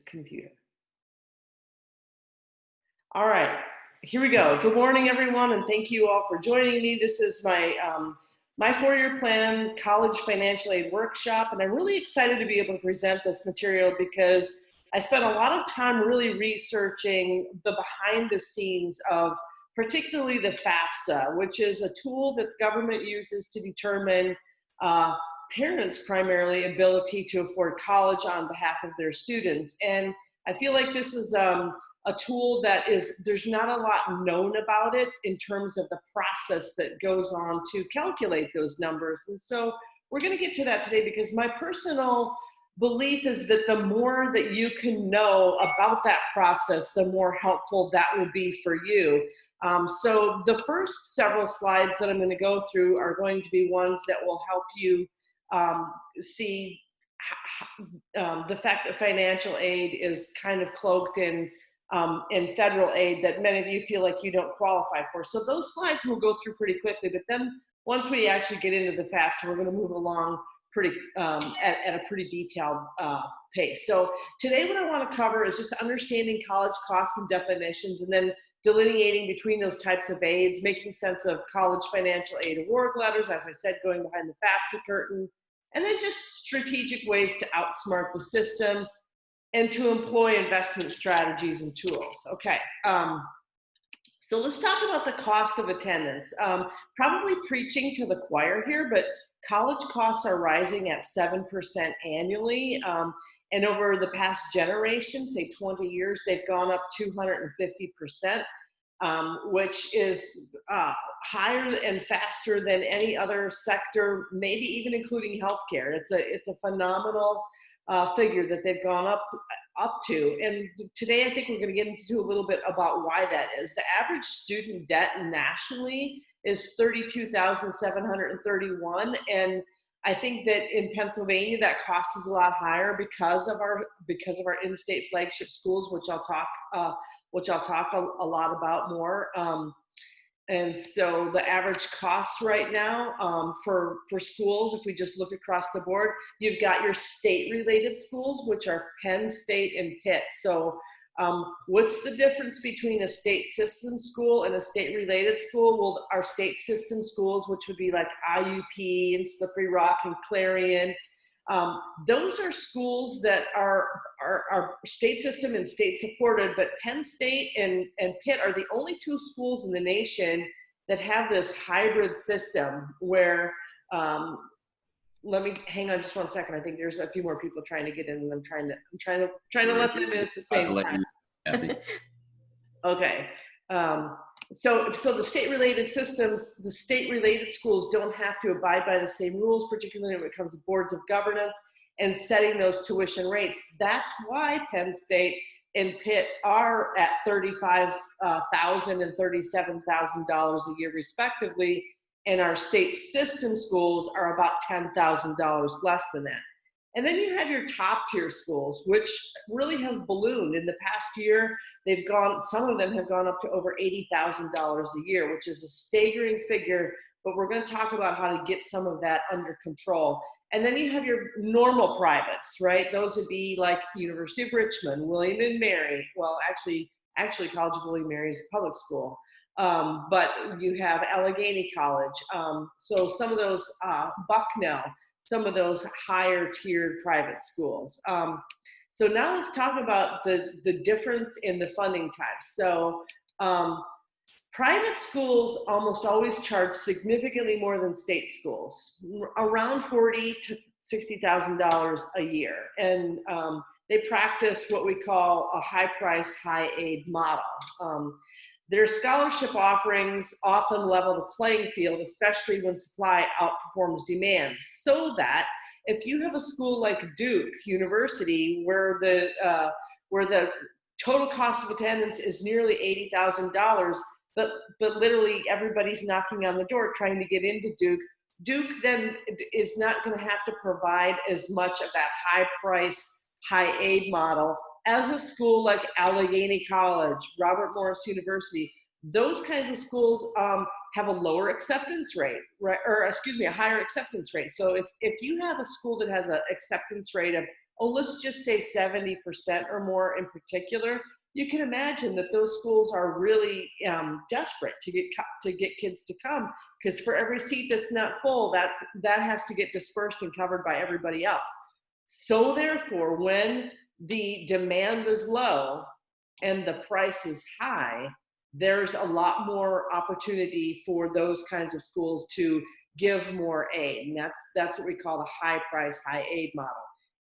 Computer. All right, here we go. Good morning, everyone, and thank you all for joining me. This is my four-year plan college financial aid workshop, and I'm really excited to be able to present this material because I spent a lot of time really researching the behind the scenes of particularly the FAFSA, which is a tool that the government uses to determine parents' primarily ability to afford college on behalf of their students. And I feel like this is a tool that there's not a lot known about it in terms of the process that goes on to calculate those numbers. And so we're going to get to that today because my personal belief is that the more that you can know about that process, the more helpful that will be for you. So the first several slides that I'm going to go through are going to be ones that will help you see the fact that financial aid is kind of cloaked in federal aid that many of you feel like you don't qualify for. So those slides we'll go through pretty quickly, but then once we actually get into the FAFSA, we're going to move along pretty at a pretty detailed pace. So today what I want to cover is just understanding college costs and definitions, and then delineating between those types of aids, making sense of college financial aid award letters, as I said, going behind the FAFSA curtain, and then just strategic ways to outsmart the system and to employ investment strategies and tools. Okay, so let's talk about the cost of attendance. Probably preaching to the choir here, but college costs are rising at 7% annually. And over the past generation, say 20 years, they've gone up 250%, which is higher and faster than any other sector, maybe even including healthcare. It's a phenomenal figure that they've gone up to. And today I think we're going to get into a little bit about why that is. The average student debt nationally is $32,731, and I think that in Pennsylvania that cost is a lot higher because of our in-state flagship schools, which I'll talk a lot about more. And so the average cost right now for schools, if we just look across the board, you've got your state-related schools, which are Penn State and Pitt. So what's the difference between a state system school and a state-related school? Well, our state system schools, which would be like IUP and Slippery Rock and Clarion, those are schools that are state system and state supported, but Penn State and Pitt are the only two schools in the nation that have this hybrid system where, let me hang on just one second. I think there's a few more people trying to get in, and I'm trying to let them in at the same time. Okay. So the state-related systems, the state-related schools don't have to abide by the same rules, particularly when it comes to boards of governance and setting those tuition rates. That's why Penn State and Pitt are at $35,000 and $37,000 a year respectively, and our state system schools are about $10,000 less than that. And then you have your top tier schools, which really have ballooned. In the past year, some of them have gone up to over $80,000 a year, which is a staggering figure, but we're going to talk about how to get some of that under control. And then you have your normal privates, right? Those would be like University of Richmond, William and Mary. Well, actually College of William and Mary is a public school. But you have Allegheny College. So some of those, Bucknell, some of those higher tiered private schools. So now let's talk about the difference in the funding types. So private schools almost always charge significantly more than state schools, around $40,000 to $60,000 a year. And they practice what we call a high price, high aid model. Their scholarship offerings often level the playing field, especially when supply outperforms demand, so that if you have a school like Duke University, where the total cost of attendance is nearly $80,000, but literally everybody's knocking on the door trying to get into Duke, Duke then is not going to have to provide as much of that high price, high aid model as a school like Allegheny College, Robert Morris University. Those kinds of schools have a lower acceptance rate, right? Or excuse me, a higher acceptance rate. So if you have a school that has an acceptance rate of oh, let's just say 70% or more in particular, you can imagine that those schools are really desperate to get kids to come, because for every seat that's not full, that has to get dispersed and covered by everybody else. So therefore, when the demand is low and the price is high, there's a lot more opportunity for those kinds of schools to give more aid. And that's what we call the high price, high aid model.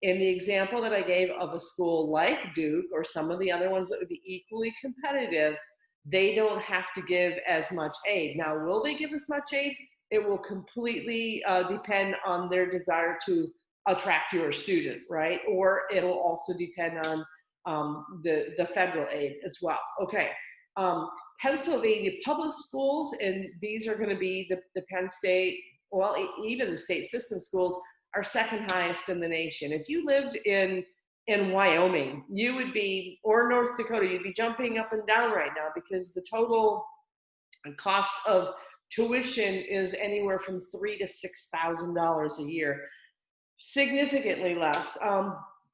In the example that I gave of a school like Duke or some of the other ones that would be equally competitive, they don't have to give as much aid. Now, will they give as much aid? It will completely depend on their desire to attract your student, right? Or it'll also depend on the federal aid as well. Okay. Pennsylvania public schools, and these are going to be the Penn State, well, even the state system schools, are second highest in the nation. If you lived in Wyoming, you would be, or North Dakota, you'd be jumping up and down right now, because the total cost of tuition is anywhere from $3,000 to $6,000 a year, significantly less.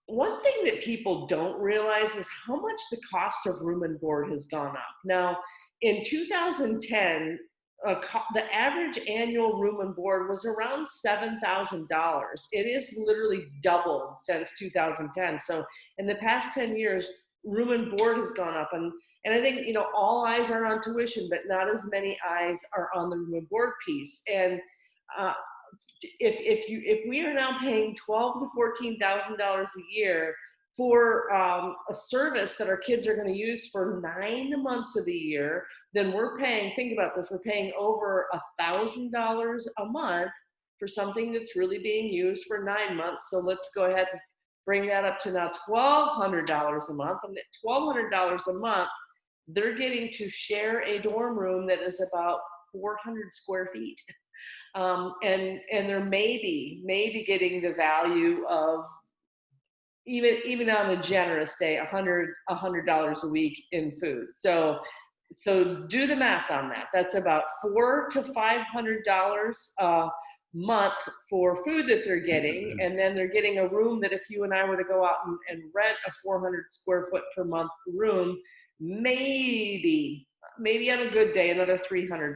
One thing that people don't realize is how much the cost of room and board has gone up. Now, in 2010, the average annual room and board was around $7,000. It is literally doubled since 2010. So in the past 10 years, room and board has gone up. And I think, all eyes are on tuition, but not as many eyes are on the room and board piece. And if we are now paying $12,000 to $14,000 a year for a service that our kids are going to use for 9 months of the year, then we're paying, think about this, we're paying over $1,000 a month for something that's really being used for 9 months. So let's go ahead and bring that up to now $1,200 a month. And at $1,200 a month, they're getting to share a dorm room that is about 400 square feet. And they're maybe getting the value of, even on a generous day, $100 a week in food. So do the math on that. That's about $400 to $500 a month for food that they're getting, and then they're getting a room that if you and I were to go out and rent a 400 square foot per month room, maybe on a good day another $300,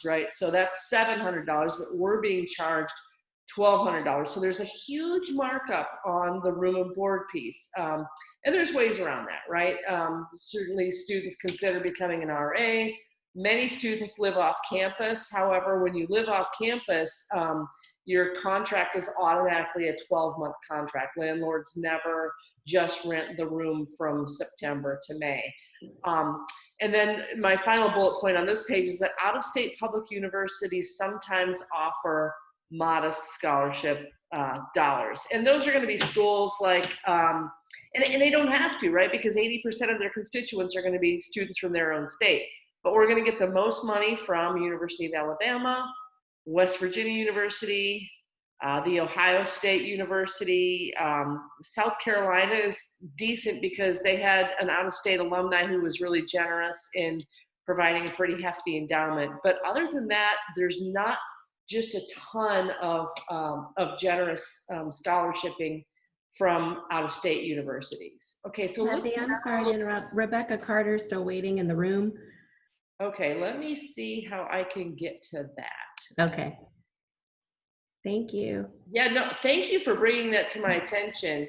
right? So that's $700, but we're being charged $1,200. So there's a huge markup on the room and board piece. And there's ways around that, right? Certainly students consider becoming an RA. Many students live off campus. However, when you live off campus, your contract is automatically a 12-month contract. Landlords never just rent the room from September to May. And then my final bullet point on this page is that out-of-state public universities sometimes offer modest scholarship dollars. And those are going to be schools like, and they don't have to, right? Because 80% of their constituents are going to be students from their own state. But we're going to get the most money from University of Alabama, West Virginia University, the Ohio State University. South Carolina is decent because they had an out-of-state alumni who was really generous in providing a pretty hefty endowment. But other than that, there's not just a ton of generous scholarshiping from out-of-state universities. Okay, so Kathy, I'm sorry to interrupt. Rebecca Carter's still waiting in the room. Okay, let me see how I can get to that. Okay. Thank you. Yeah, no, thank you for bringing that to my attention.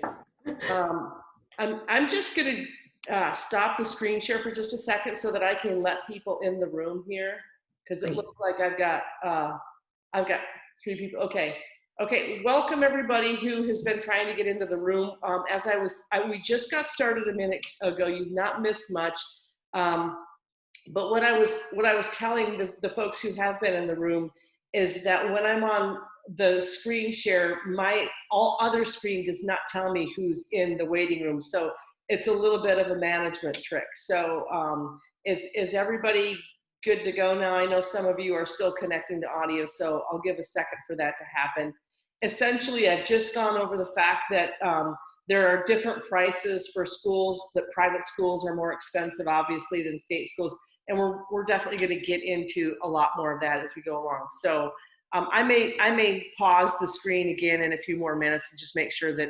I'm just going to stop the screen share for just a second so that I can let people in the room here, because it looks like I've got 3 people. Okay, welcome everybody who has been trying to get into the room. As we just got started a minute ago. You've not missed much. But what I was telling the folks who have been in the room is that when I'm on the screen share, my all other screen does not tell me who's in the waiting room. So it's a little bit of a management trick. So is everybody good to go now? I know some of you are still connecting to audio, so I'll give a second for that to happen. Essentially, I've just gone over the fact that there are different prices for schools, that private schools are more expensive, obviously, than state schools. And we're definitely going to get into a lot more of that as we go along. So I may pause the screen again in a few more minutes to just make sure that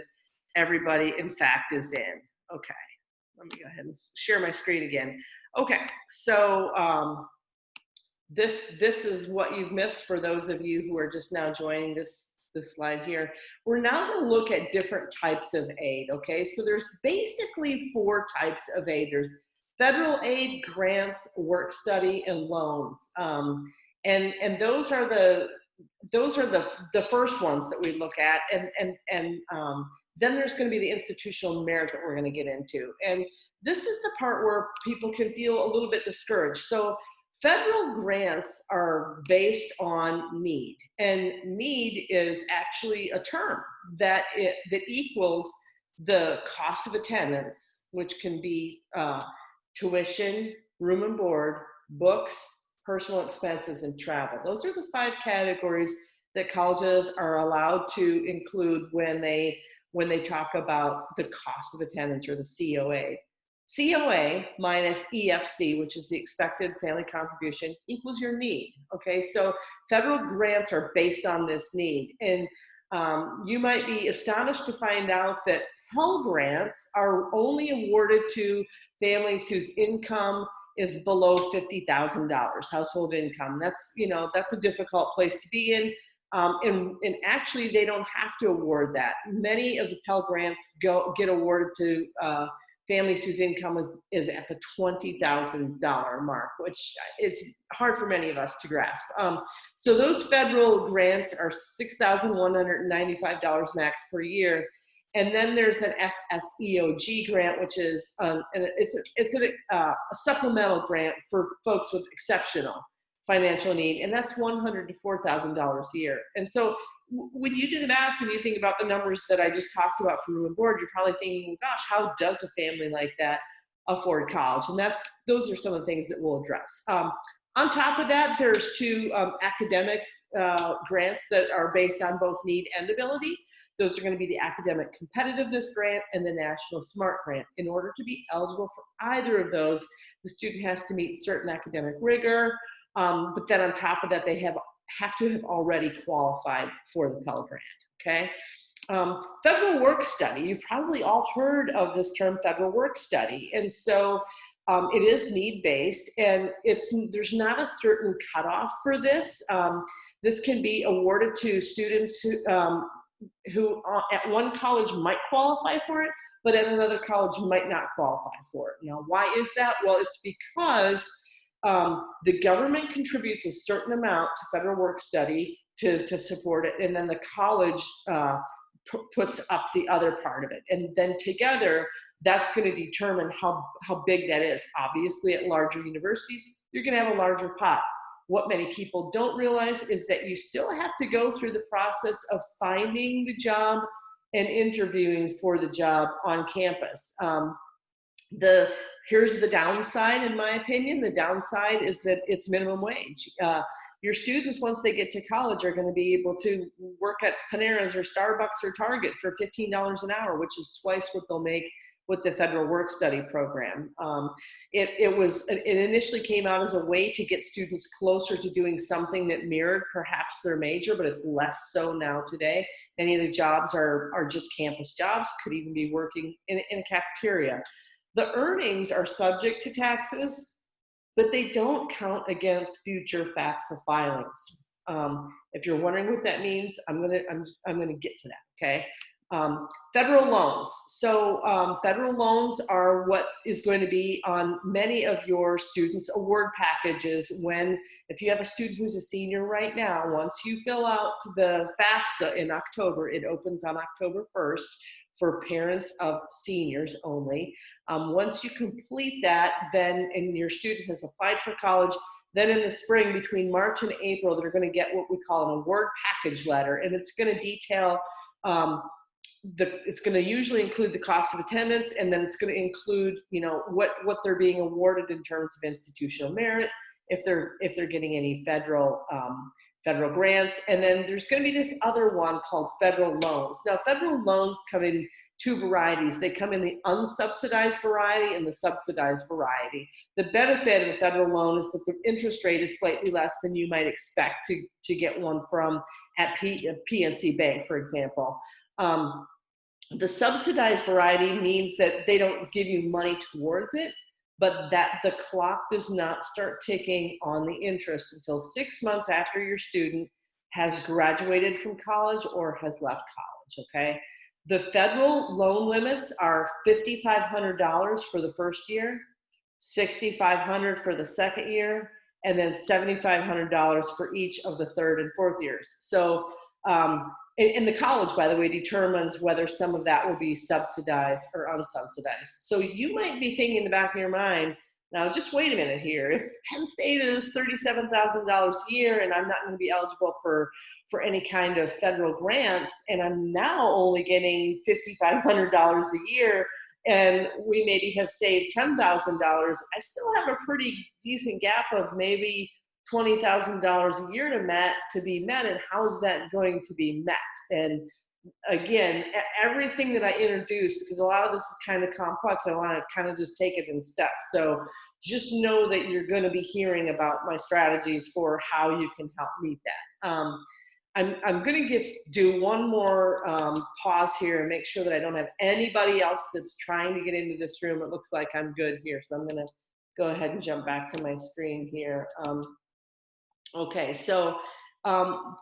Everybody, in fact, is in. Okay, let me go ahead and share my screen again. Okay, so this is what you've missed for those of you who are just now joining this slide here. We're now going to look at different types of aid. Okay, so there's basically 4 types of aid. There's federal aid, grants, work study, and loans. And those are the first ones that we look at, and then there's going to be the institutional merit that we're going to get into. And this is the part where people can feel a little bit discouraged. So federal grants are based on need, and need is actually a term that equals the cost of attendance, which can be tuition, room and board, books, personal expenses, and travel. Those are the 5 categories that colleges are allowed to include when they talk about the cost of attendance, or the COA. COA minus EFC, which is the expected family contribution, equals your need. Okay, so federal grants are based on this need. And you might be astonished to find out that Pell Grants are only awarded to families whose income is below $50,000 household income. That's a difficult place to be in. And actually, they don't have to award that. Many of the Pell Grants get awarded to families whose income is at the $20,000 mark, which is hard for many of us to grasp. So those federal grants are $6,195 max per year. And then there's an FSEOG grant, which is it's a supplemental grant for folks with exceptional financial need, and that's $100,000 to $4,000 a year. And so when you do the math and you think about the numbers that I just talked about for room and board, you're probably thinking, gosh, how does a family like that afford college? And those are some of the things that we'll address. On top of that, there's 2 academic grants that are based on both need and ability. Those are going to be the Academic Competitiveness Grant and the National SMART Grant. In order to be eligible for either of those, the student has to meet certain academic rigor, but then on top of that, they have to have already qualified for the Pell Grant. Okay. Federal work study. You've probably all heard of this term, federal work study, and so it is need-based, and there's not a certain cutoff for this. This can be awarded to students who at one college might qualify for it, but at another college might not qualify for it. Now, why is that? Well, it's because the government contributes a certain amount to federal work study to support it, and then the college puts up the other part of it. And then together, that's going to determine how big that is. Obviously, at larger universities, you're going to have a larger pot. What many people don't realize is that you still have to go through the process of finding the job and interviewing for the job on campus. Here's the downside, in my opinion. The downside is that it's minimum wage. Your students, once they get to college, are going to be able to work at Panera's or Starbucks or Target for $15 an hour, which is twice what they'll make with the federal work study program. It initially came out as a way to get students closer to doing something that mirrored perhaps their major, but it's less so now today. Many of the jobs are just campus jobs, could even be working in a cafeteria. The earnings are subject to taxes, but they don't count against future FAFSA filings. If you're wondering what that means, I'm gonna get to that. Okay. Federal loans. So federal loans are what is going to be on many of your students' award packages. If you have a student who's a senior right now, once you fill out the FAFSA in October, it opens on October 1st for parents of seniors only. Once you complete that, and your student has applied for college, then in the spring, between March and April, they're going to get what we call an award package letter, and it's going to detail it's going to usually include the cost of attendance, and then it's going to include, what they're being awarded in terms of institutional merit, if they're getting any federal grants, and then there's going to be this other one called federal loans. Now, federal loans come in 2 varieties. They come in the unsubsidized variety and the subsidized variety. The benefit of a federal loan is that the interest rate is slightly less than you might expect to get one from at PNC Bank, for example. The subsidized variety means that they don't give you money towards it, but that the clock does not start ticking on the interest until 6 months after your student has graduated from college or has left college, okay? The federal loan limits are $5,500 for the first year, $6,500 for the second year, and then $7,500 for each of the third and fourth years. So, and the college, by the way, determines whether some of that will be subsidized or unsubsidized. So you might be thinking in the back of your mind, now just wait a minute here. If Penn State is $37,000 a year and I'm not going to be eligible for any kind of federal grants, and I'm now only getting $5,500 a year, and we maybe have saved $10,000, I still have a pretty decent gap of maybe $20,000 a year to be met, and how is that going to be met? And again, everything that I introduce, because a lot of this is kind of complex, I want to kind of just take it in steps. So just know that you're going to be hearing about my strategies for how you can help meet that. I'm going to just do one more pause here and make sure that I don't have anybody else that's trying to get into this room. It looks like I'm good here, so I'm going to go ahead and jump back to my screen here. Okay, so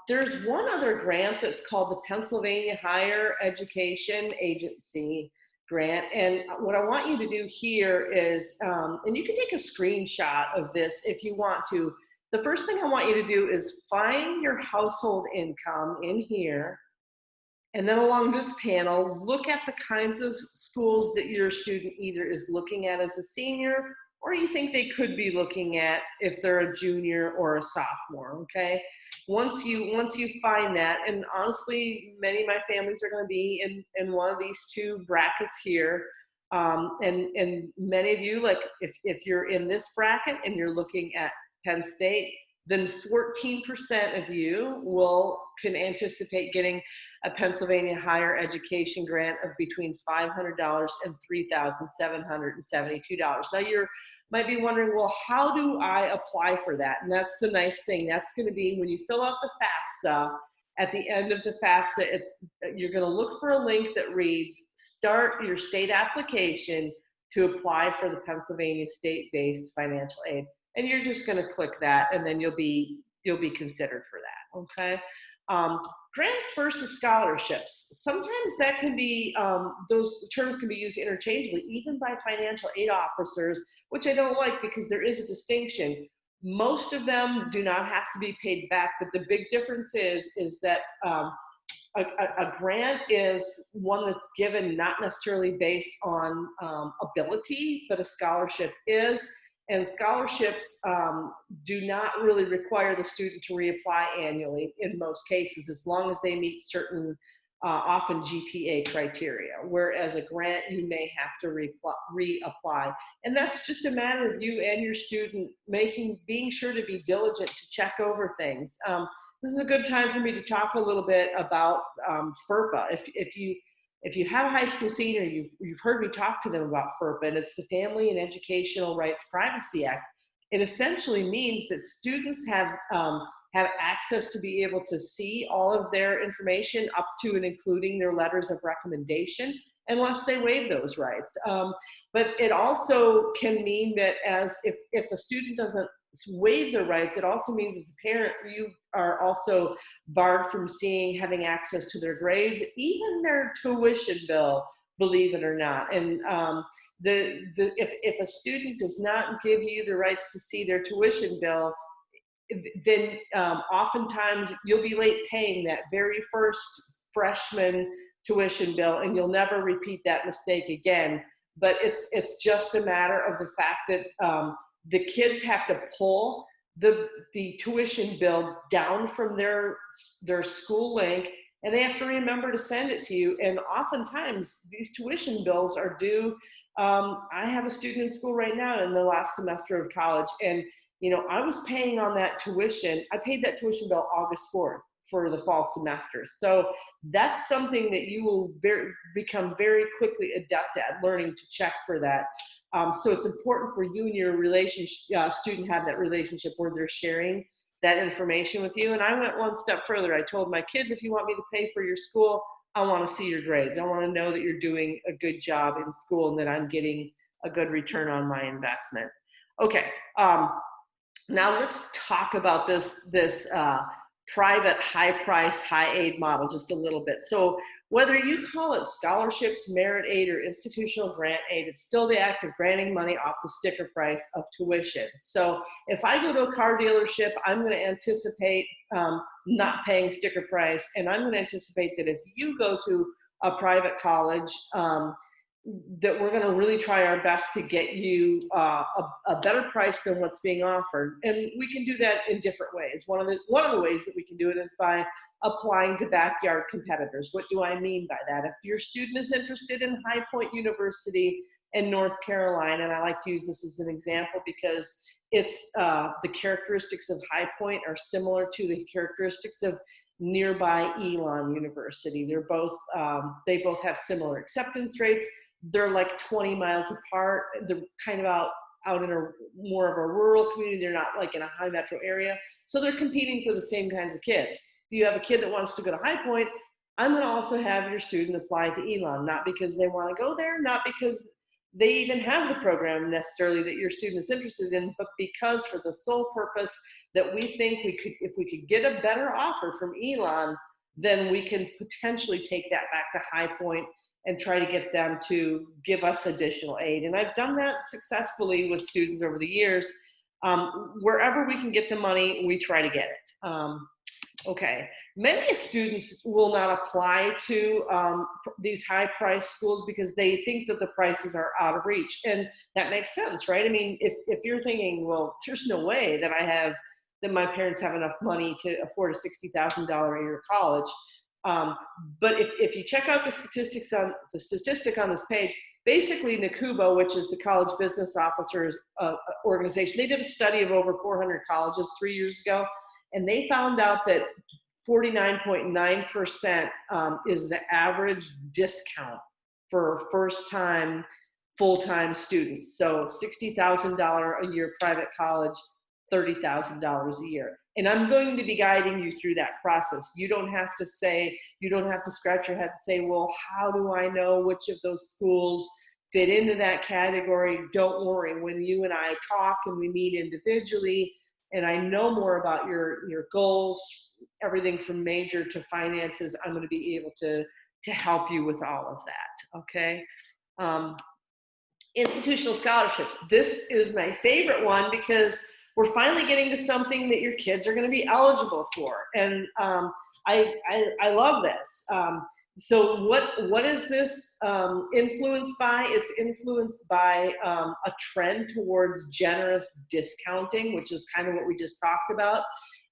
there's one other grant that's called the Pennsylvania Higher Education Agency grant, and what I want you to do here is, and you can take a screenshot of this if you want to. The first thing I want you to do is find your household income in here, and then along this panel, look at the kinds of schools that your student either is looking at as a senior, or you think they could be looking at if they're a junior or a sophomore, okay? Once you find that, and honestly, many of my families are gonna be in one of these two brackets here, and many of you, like if you're in this bracket and you're looking at Penn State, then 14% of you can anticipate getting a Pennsylvania higher education grant of between $500 and $3,772. Now you might be wondering, well, how do I apply for that? And that's the nice thing. That's going to be when you fill out the FAFSA. At the end of the FAFSA, you're going to look for a link that reads, "Start your state application to apply for the Pennsylvania state-based financial aid." And you're just going to click that, and then you'll be considered for that. Okay. Grants versus scholarships. Sometimes that can be, those terms can be used interchangeably, even by financial aid officers, which I don't like because there is a distinction. Most of them do not have to be paid back, but the big difference is that a grant is one that's given not necessarily based on ability, but a scholarship is. And scholarships do not really require the student to reapply annually in most cases, as long as they meet certain, often GPA criteria. Whereas a grant, you may have to reapply. And that's just a matter of you and your student being sure to be diligent to check over things. This is a good time for me to talk a little bit about FERPA. If you have a high school senior, you've heard me talk to them about FERPA, and it's the Family and Educational Rights Privacy Act. It essentially means that students have access to be able to see all of their information up to and including their letters of recommendation, unless they waive those rights. But it also can mean that if a student doesn't waive their rights, it also means as a parent, you are also barred from having access to their grades, even their tuition bill, believe it or not. And if a student does not give you the rights to see their tuition bill, then oftentimes you'll be late paying that very first freshman tuition bill, and you'll never repeat that mistake again. But it's just a matter of the fact that the kids have to pull the tuition bill down from their school link, and they have to remember to send it to you. And oftentimes these tuition bills are due. I have a student in school right now in the last semester of college, and I was paying on that tuition. I paid that tuition bill August 4th for the fall semester. So that's something that you will become very quickly adept at, learning to check for that. So it's important for you and your student have that relationship where they're sharing that information with you. And I went one step further. I told my kids, if you want me to pay for your school, I want to see your grades. I want to know that you're doing a good job in school and that I'm getting a good return on my investment. Okay, now let's talk about this private high price, high aid model just a little bit. So whether you call it scholarships, merit aid, or institutional grant aid, it's still the act of granting money off the sticker price of tuition. So if I go to a car dealership, I'm going to anticipate not paying sticker price, and I'm going to anticipate that if you go to a private college, that we're going to really try our best to get you a better price than what's being offered, and we can do that in different ways. One of the ways that we can do it is by applying to backyard competitors. What do I mean by that? If your student is interested in High Point University in North Carolina, and I like to use this as an example because it's the characteristics of High Point are similar to the characteristics of nearby Elon University. They both have similar acceptance rates. They're like 20 miles apart. They're kind of out in a more of a rural community. They're not like in a high metro area. So they're competing for the same kinds of kids. If you have a kid that wants to go to High Point, I'm going to also have your student apply to Elon, not because they want to go there, not because they even have the program necessarily that your student is interested in, but because for the sole purpose that we think if we could get a better offer from Elon, then we can potentially take that back to High Point and try to get them to give us additional aid. And I've done that successfully with students over the years. Wherever we can get the money, we try to get it. Okay, many students will not apply to these high-priced schools because they think that the prices are out of reach, and that makes sense, right? I mean, if you're thinking, well, there's no way that my parents have enough money to afford a $60,000 a year college. But if you check out the statistic on this page, basically NACUBO, which is the College Business Officers organization, they did a study of over 400 colleges 3 years ago, and they found out that 49.9% is the average discount for first-time, full-time students. So $60,000 a year private college, $30,000 a year. And I'm going to be guiding you through that process. You don't have to scratch your head and say, well, how do I know which of those schools fit into that category? Don't worry, when you and I talk and we meet individually, and I know more about your goals, everything from major to finances, I'm going to be able to help you with all of that, okay? Institutional scholarships. This is my favorite one because we're finally getting to something that your kids are going to be eligible for. And I love this. So what is this influenced by? It's influenced by a trend towards generous discounting, which is kind of what we just talked about.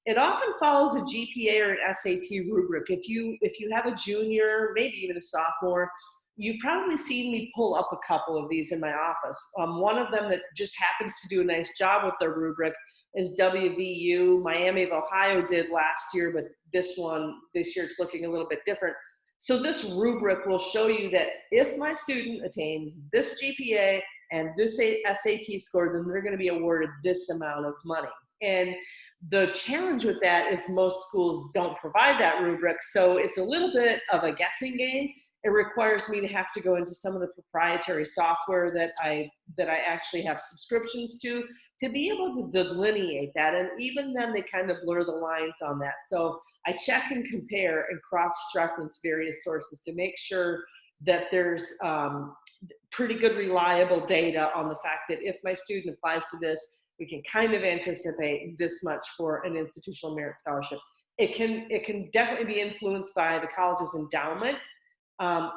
It often follows a GPA or an SAT rubric. If you have a junior, maybe even a sophomore, you've probably seen me pull up a couple of these in my office. One of them that just happens to do a nice job with their rubric is WVU. Miami of Ohio did last year, but this year it's looking a little bit different. So this rubric will show you that if my student attains this GPA and this SAT score, then they're going to be awarded this amount of money. And the challenge with that is most schools don't provide that rubric, so it's a little bit of a guessing game. It requires me to have to go into some of the proprietary software that I actually have subscriptions to be able to delineate that. And even then, they kind of blur the lines on that. So I check and compare and cross-reference various sources to make sure that there's pretty good reliable data on the fact that if my student applies to this, we can kind of anticipate this much for an institutional merit scholarship. It can definitely be influenced by the college's endowment.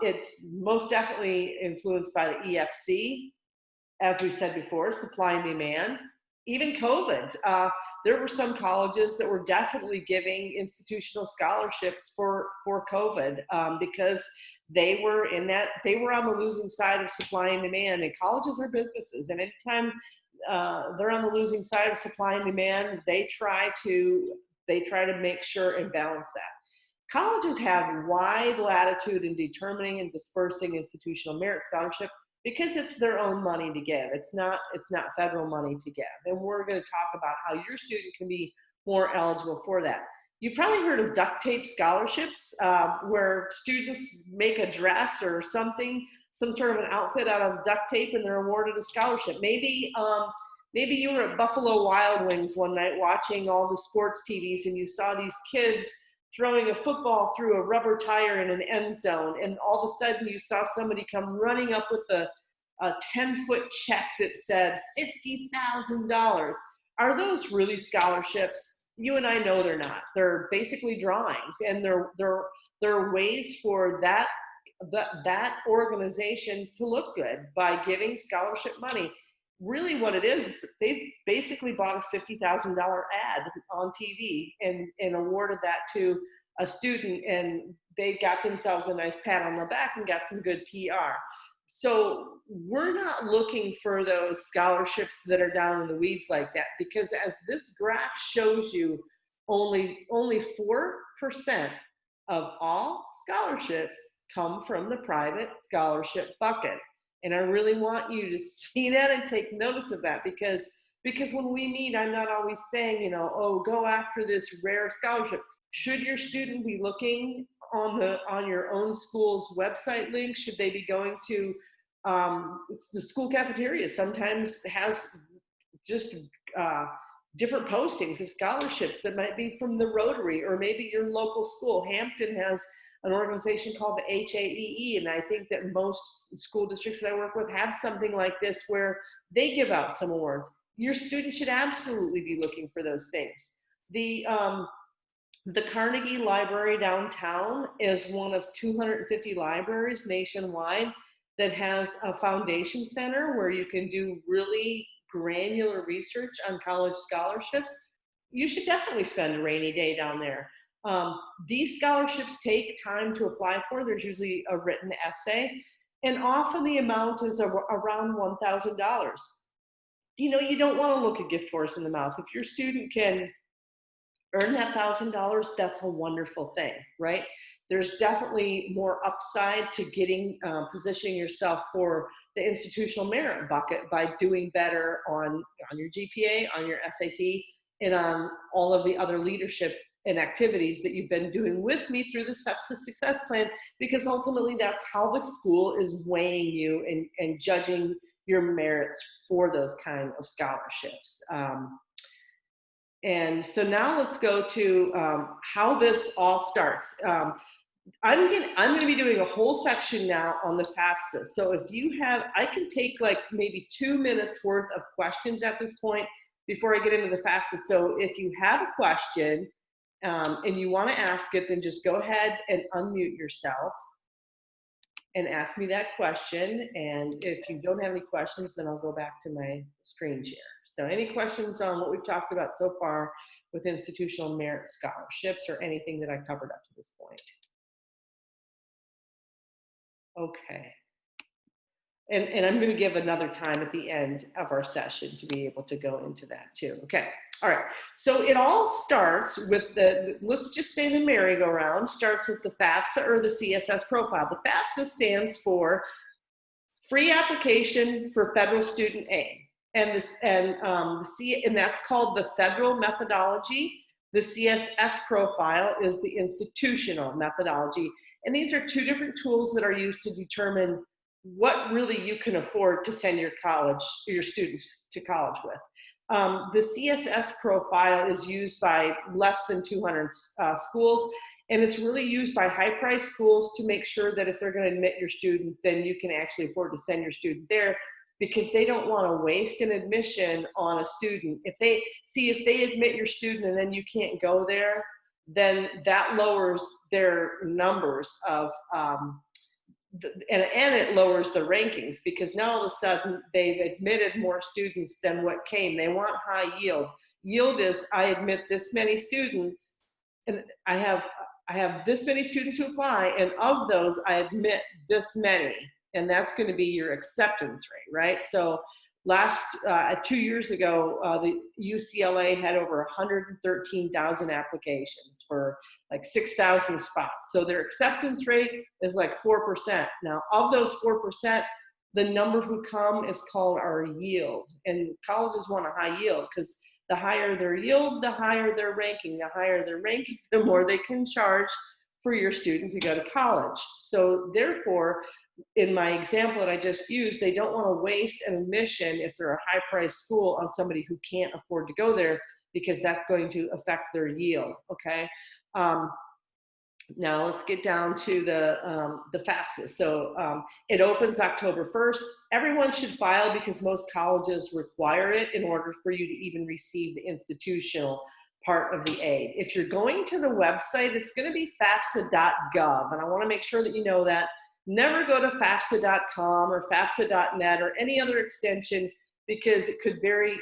It's most definitely influenced by the EFC, as we said before, supply and demand. Even COVID, there were some colleges that were definitely giving institutional scholarships for COVID because they were on the losing side of supply and demand. And colleges are businesses, and anytime they're on the losing side of supply and demand, they try to make sure and balance that. Colleges have wide latitude in determining and dispersing institutional merit scholarship because it's their own money to give. It's not federal money to give. And we're going to talk about how your student can be more eligible for that. You've probably heard of duct tape scholarships, where students make a dress or something, some sort of an outfit out of duct tape, and they're awarded a scholarship. Maybe you were at Buffalo Wild Wings one night watching all the sports TVs, and you saw these kids throwing a football through a rubber tire in an end zone, and all of a sudden you saw somebody come running up with a 10-foot check that said $50,000. Are those really scholarships? You and I know they're not. They're basically drawings, and they're ways for that organization to look good by giving scholarship money. Really what it is, they've basically bought a $50,000 ad on TV and awarded that to a student, and they got themselves a nice pat on the back and got some good PR. So we're not looking for those scholarships that are down in the weeds like that, because as this graph shows you, only 4% of all scholarships come from the private scholarship bucket. And I really want you to see that and take notice of that, because when we meet, I'm not always saying, oh, go after this rare scholarship. Should your student be looking on your own school's website link? Should they be going to the school cafeteria? Sometimes has just different postings of scholarships that might be from the Rotary, or maybe your local school. Hampton has an organization called the HAEE, and I think that most school districts that I work with have something like this where they give out some awards. Your student should absolutely be looking for those things. The Carnegie Library downtown is one of 250 libraries nationwide that has a foundation center where you can do really granular research on college scholarships. You should definitely spend a rainy day down there. These scholarships take time to apply for. There's usually a written essay, and often the amount is around $1,000. You don't want to look a gift horse in the mouth. If your student can earn that $1,000, that's a wonderful thing, right? There's definitely more upside to positioning yourself for the institutional merit bucket by doing better on your GPA, on your SAT, and on all of the other leadership and activities that you've been doing with me through the Steps to Success plan, because ultimately that's how the school is weighing you and judging your merits for those kind of scholarships. And so now let's go to how this all starts. I'm going to be doing a whole section now on the FAFSA. So if you have, I can take like maybe 2 minutes worth of questions at this point before I get into the FAFSA. So if you have a question and you want to ask it, then just go ahead and unmute yourself and ask me that question. And if you don't have any questions, then I'll go back to my screen share. So any questions on what we've talked about so far with institutional merit scholarships, or anything that I covered up to this point? Okay. And I'm going to give another time at the end of our session to be able to go into that too. Okay. All right. So it all starts with let's just say the merry-go-round starts with the FAFSA or the CSS profile. The FAFSA stands for Free Application for Federal Student Aid. And that's called the federal methodology. The CSS profile is the institutional methodology. And these are two different tools that are used to determine what really you can afford to send your students to college with. The CSS profile is used by less than 200 schools, and it's really used by high-priced schools to make sure that if they're going to admit your student, then you can actually afford to send your student there, because they don't want to waste an admission on a student. If they admit your student and then you can't go there, then that lowers their numbers of and it lowers the rankings, because now all of a sudden they've admitted more students than what came. They want high yield. Yield is, I admit this many students, and I have this many students who apply, and of those I admit this many, and that's going to be your acceptance rate, right? So 2 years ago, the UCLA had over 113,000 applications for like 6,000 spots. So their acceptance rate is like 4%. Now, of those 4%, the number who come is called our yield. And colleges want a high yield because The higher their yield, the higher their ranking. The higher their ranking, the more they can charge for your student to go to college. So therefore, in my example that I just used, they don't want to waste an admission if they're a high price school on somebody who can't afford to go there, because that's going to affect their yield. Okay. Now let's get down to the FAFSA. So it opens October 1st. Everyone should file because most colleges require it in order for you to even receive the institutional part of the aid. If you're going to the website, it's going to be FAFSA.gov, and I want to make sure that you know that. Never go to FAFSA.com or FAFSA.net or any other extension, because it could the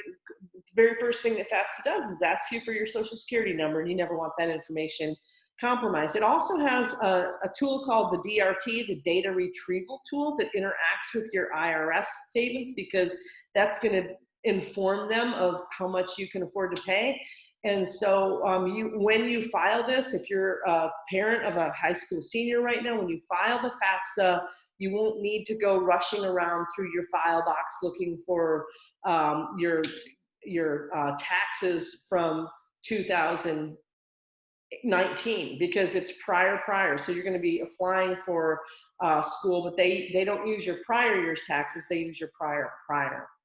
very first thing that FAFSA does is ask you for your social security number, and you never want that information compromised. It also has a tool called the DRT, the data retrieval tool, that interacts with your IRS statements, because that's going to inform them of how much you can afford to pay. And so when you file this, if you're a parent of a high school senior right now, when you file the FAFSA, you won't need to go rushing around through your file box looking for your taxes from 2019, because it's prior. So you're going to be applying for school, but they don't use your prior year's taxes. They use your prior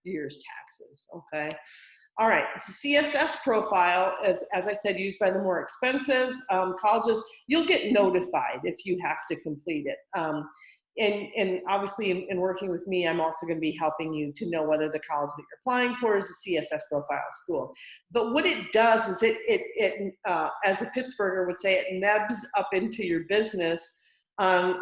year's taxes. Okay. All right, the CSS profile, as I said, used by the more expensive colleges. You'll get notified if you have to complete it. And obviously in working with me, I'm also going to be helping you to know whether the college that you're applying for is a CSS profile school. But what it does is it as a Pittsburgher would say, it nebs up into your business on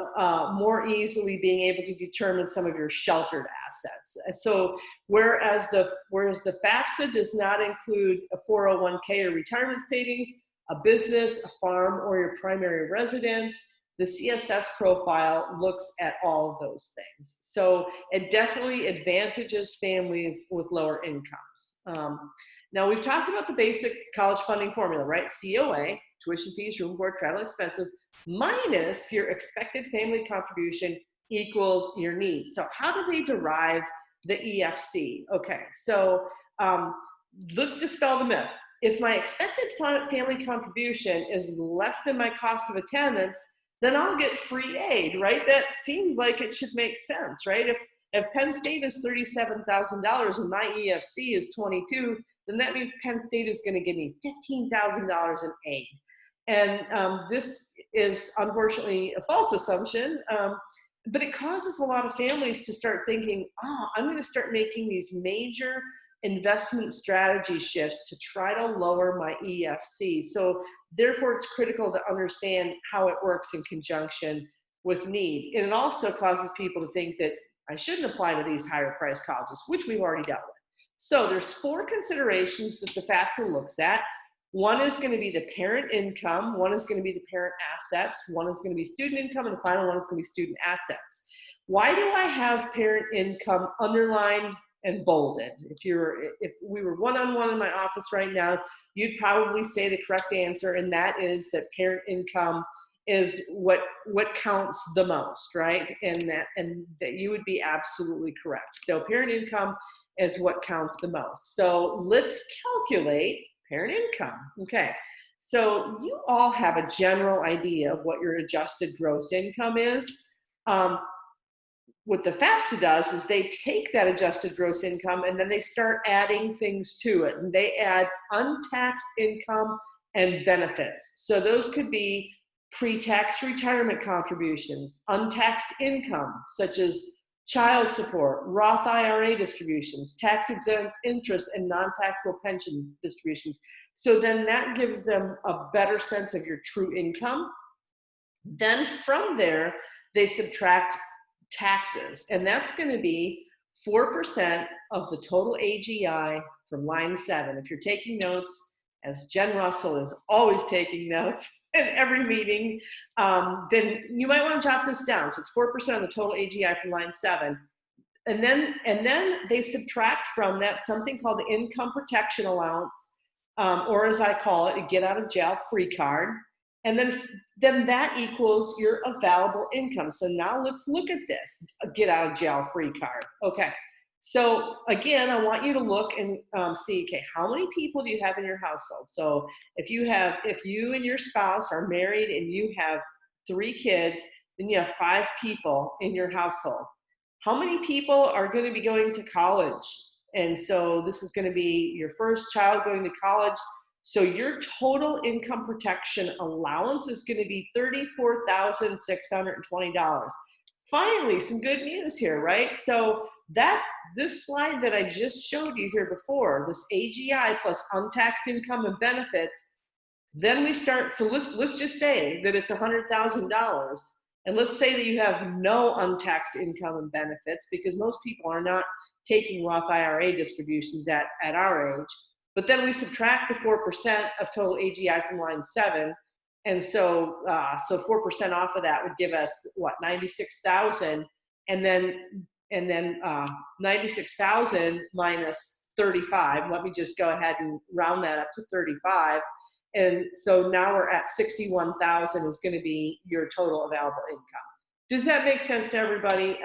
more easily being able to determine some of your sheltered assets. So whereas the FAFSA does not include a 401k or retirement savings, a business, a farm, or your primary residence, the CSS profile looks at all of those things. So it definitely advantages families with lower incomes. Now we've talked about the basic college funding formula, right? COA, tuition fees, room, board, travel expenses, minus your expected family contribution equals your need. So how do they derive the EFC? Okay, so let's dispel the myth. If my expected family contribution is less than my cost of attendance, then I'll get free aid, right? That seems like it should make sense, right? If Penn State is $37,000 and my EFC is 22, then that means Penn State is going to give me $15,000 in aid. And this is unfortunately a false assumption, but it causes a lot of families to start thinking, I'm going to start making these major investment strategy shifts to try to lower my EFC. So therefore, it's critical to understand how it works in conjunction with need. And it also causes people to think that I shouldn't apply to these higher priced colleges, which we've already dealt with. So there's 4 considerations that the FAFSA looks at. One is going to be the parent income, one is going to be the parent assets, one is going to be student income, and the final one is going to be student assets. Why do I have parent income underlined and bolded? If we were one-on-one in my office right now, you'd probably say the correct answer, and that is that parent income is what counts the most, right? And that you would be absolutely correct. So parent income is what counts the most. So let's calculate parent income. Okay, so you all have a general idea of what your adjusted gross income is. What the FAFSA does is they take that adjusted gross income and then they start adding things to it. And they add untaxed income and benefits. So those could be pre-tax retirement contributions, untaxed income, such as child support, Roth IRA distributions, tax-exempt interest, and non-taxable pension distributions. So then that gives them a better sense of your true income. Then from there, they subtract taxes, and that's going to be 4% of the total AGI from line 7. If you're taking notes, as Jen Russell is always taking notes in every meeting, then you might want to jot this down. So it's 4% of the total AGI from line 7. And then they subtract from that something called the income protection allowance, or as I call it, a get out of jail free card. And then that equals your available income. So now let's look at this, a get out of jail free card. Okay, So again, I want you to look and see, okay, how many people do you have in your household? So if you and your spouse are married and you have 3 kids, then you have 5 people in your household. How many people are going to be going to college? And so this is going to be your first child going to college. So your total income protection allowance is going to be $34,620. Finally, some good news here, right? So this slide that I just showed you here before, this AGI plus untaxed income and benefits, then we start, so let's just say that it's $100,000. And let's say that you have no untaxed income and benefits, because most people are not taking Roth IRA distributions at our age. But then we subtract the 4% of total AGI from line 7. And so 4% off of that would give us what, 96,000, and then 96,000 minus 35. Let me just go ahead and round that up to 35. And so now we're at 61,000 is going to be your total available income. Does that make sense to everybody?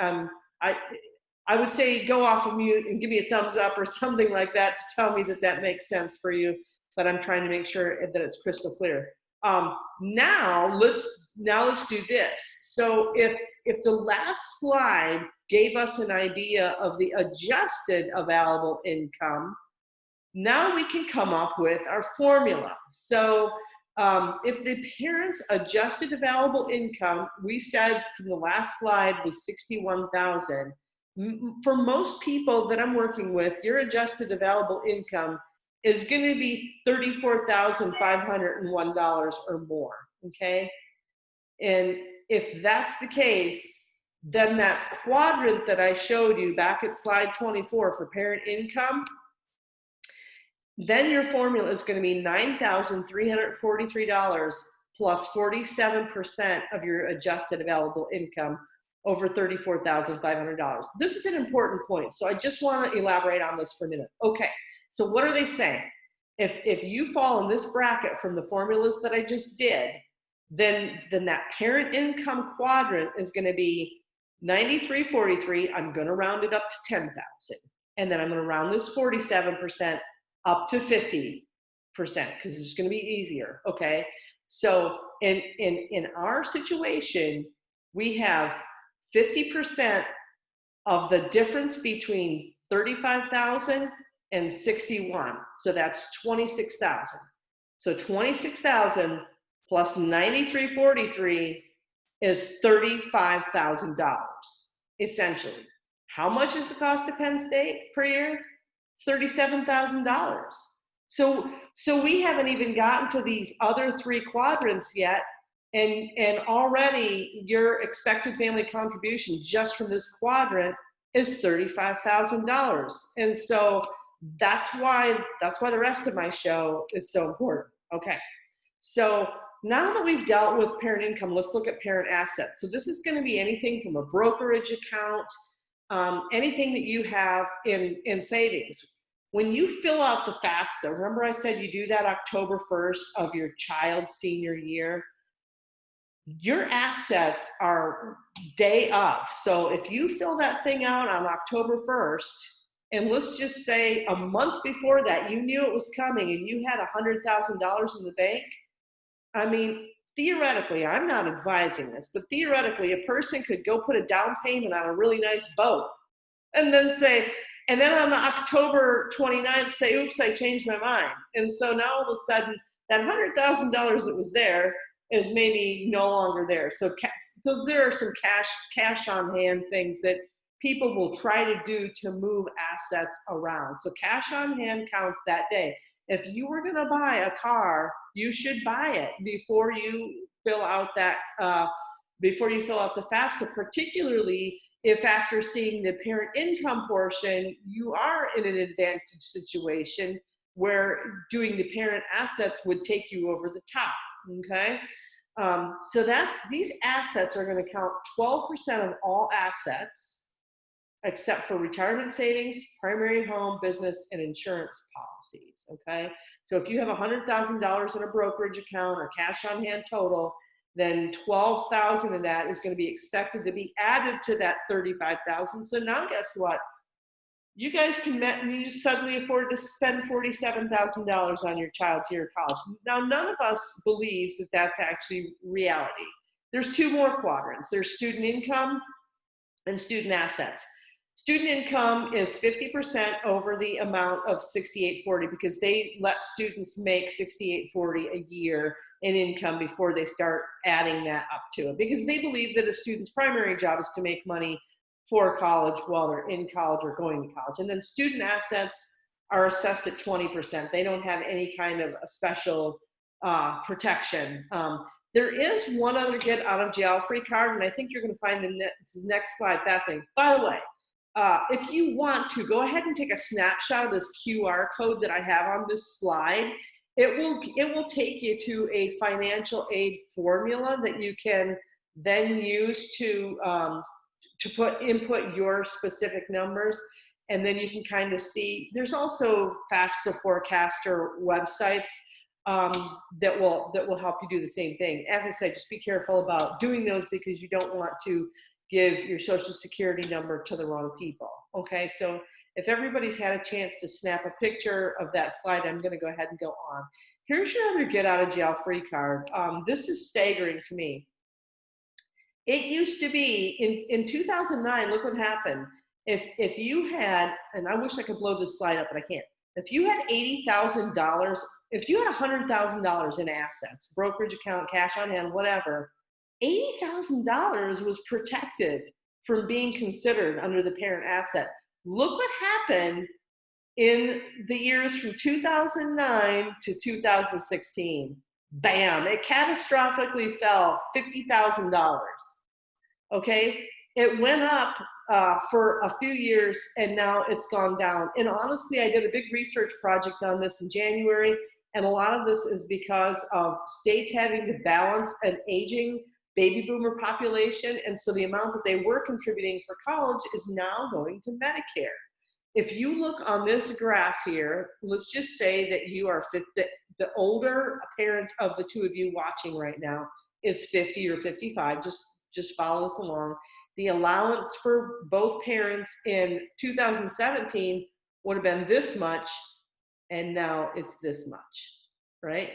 I would say go off of mute and give me a thumbs up or something like that to tell me that that makes sense for you. But I'm trying to make sure that it's crystal clear. Now let's do this. So if the last slide gave us an idea of the adjusted available income, now we can come up with our formula. So if the parents' adjusted available income, we said from the last slide, was 61,000. For most people that I'm working with, your adjusted available income is going to be $34,501 or more, okay? And if that's the case, then that quadrant that I showed you back at slide 24 for parent income, then your formula is going to be $9,343 plus 47% of your adjusted available income over $34,500. This is an important point, so I just want to elaborate on this for a minute. Okay, so what are they saying? If you fall in this bracket from the formulas that I just did, then that parent income quadrant is going to be 9343. I'm going to round it up to 10,000, and then I'm going to round this 47% up to 50%, because it's just going to be easier. Okay, so in our situation, we have 50% of the difference between 35,000 and 61. So that's 26,000. So 26,000 plus 9343 is $35,000 essentially. How much is the cost of Penn State per year? It's $37,000. So we haven't even gotten to these other 3 quadrants yet, and already your expected family contribution just from this quadrant is $35,000. And so that's why the rest of my show is so important. Okay, so now that we've dealt with parent income, let's look at parent assets. So this is going to be anything from a brokerage account, anything that you have in savings. When you fill out the FAFSA, remember I said you do that October 1st of your child's senior year, your assets are day of. So if you fill that thing out on October 1st, and let's just say a month before that, you knew it was coming and you had $100,000 in the bank, I mean, theoretically, I'm not advising this, but theoretically, a person could go put a down payment on a really nice boat and then on October 29th, say, oops, I changed my mind. And so now all of a sudden, that $100,000 that was there is maybe no longer there. So there are some cash on hand things that people will try to do to move assets around. So cash on hand counts that day. If you were going to buy a car, you should buy it before you fill out the FAFSA, particularly if after seeing the parent income portion, you are in an advantage situation where doing the parent assets would take you over the top. Okay, so these assets are going to count 12% of all assets, except for retirement savings, primary home, business, and insurance policies. Okay, so if you have $100,000 in a brokerage account or cash on hand total, then 12,000 of that is going to be expected to be added to that 35,000. So now guess what? you guys can you suddenly afford to spend $47,000 on your child's year of college. Now, none of us believes that that's actually reality. There's two more quadrants. There's student income and student assets. Student income is 50% over the amount of 6840 because they let students make 6840 a year in income before they start adding that up to it, because they believe that a student's primary job is to make money for college while they're in college or going to college. And then student assets are assessed at 20%. They don't have any kind of a special protection. There is one other get out of jail free card, and I think you're going to find the next slide fascinating. By the way, if you want to, go ahead and take a snapshot of this QR code that I have on this slide. It will take you to a financial aid formula that you can then use to input your specific numbers, and then you can kind of see. There's also FAFSA forecaster websites that will help you do the same thing. As I said, just be careful about doing those because you don't want to give your social security number to the wrong people. Okay, so if everybody's had a chance to snap a picture of that slide, I'm going to go ahead and go on. Here's your other get out of jail free card. This is staggering to me. It used to be in 2009, look what happened. If you had, and I wish I could blow this slide up, but I can't. If you had $80,000, if you had $100,000 in assets, brokerage account, cash on hand, whatever, $80,000 was protected from being considered under the parent asset. Look what happened in the years from 2009 to 2016. Bam, it catastrophically fell $50,000. Okay, it went up for a few years and now it's gone down. And honestly, I did a big research project on this in January, and a lot of this is because of states having to balance an aging baby boomer population, and so the amount that they were contributing for college is now going to Medicare. If you look on this graph here, let's just say that you are 50, the older parent of the two of you watching right now is 50 or 55, just follow us along. The allowance for both parents in 2017 would have been this much, and now it's this much, right?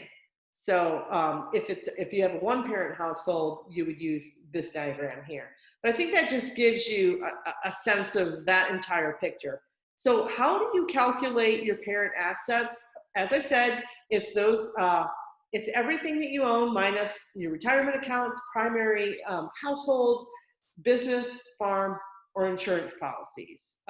So if you have a one-parent household, you would use this diagram here. But I think that just gives you a sense of that entire picture. So how do you calculate your parent assets? As I said, it's those. It's everything that you own minus your retirement accounts, primary household, business, farm, or insurance policies.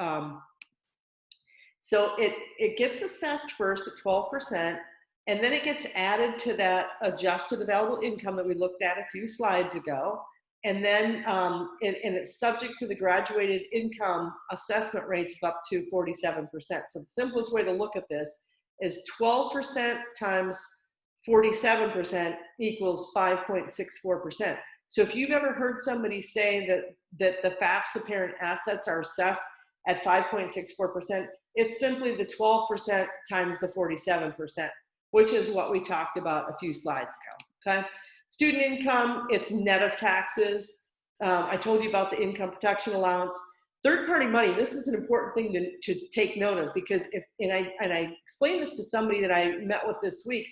So it gets assessed first at 12%, and then it gets added to that adjusted available income that we looked at a few slides ago. And then and it's subject to the graduated income assessment rates of up to 47%. So the simplest way to look at this is 12% times 47% equals 5.64%. So if you've ever heard somebody say that the FAFSA parent assets are assessed at 5.64%, it's simply the 12% times the 47%, which is what we talked about a few slides ago, okay? Student income, it's net of taxes. I told you about the income protection allowance. Third-party money, this is an important thing to take note of, because and I explained this to somebody that I met with this week.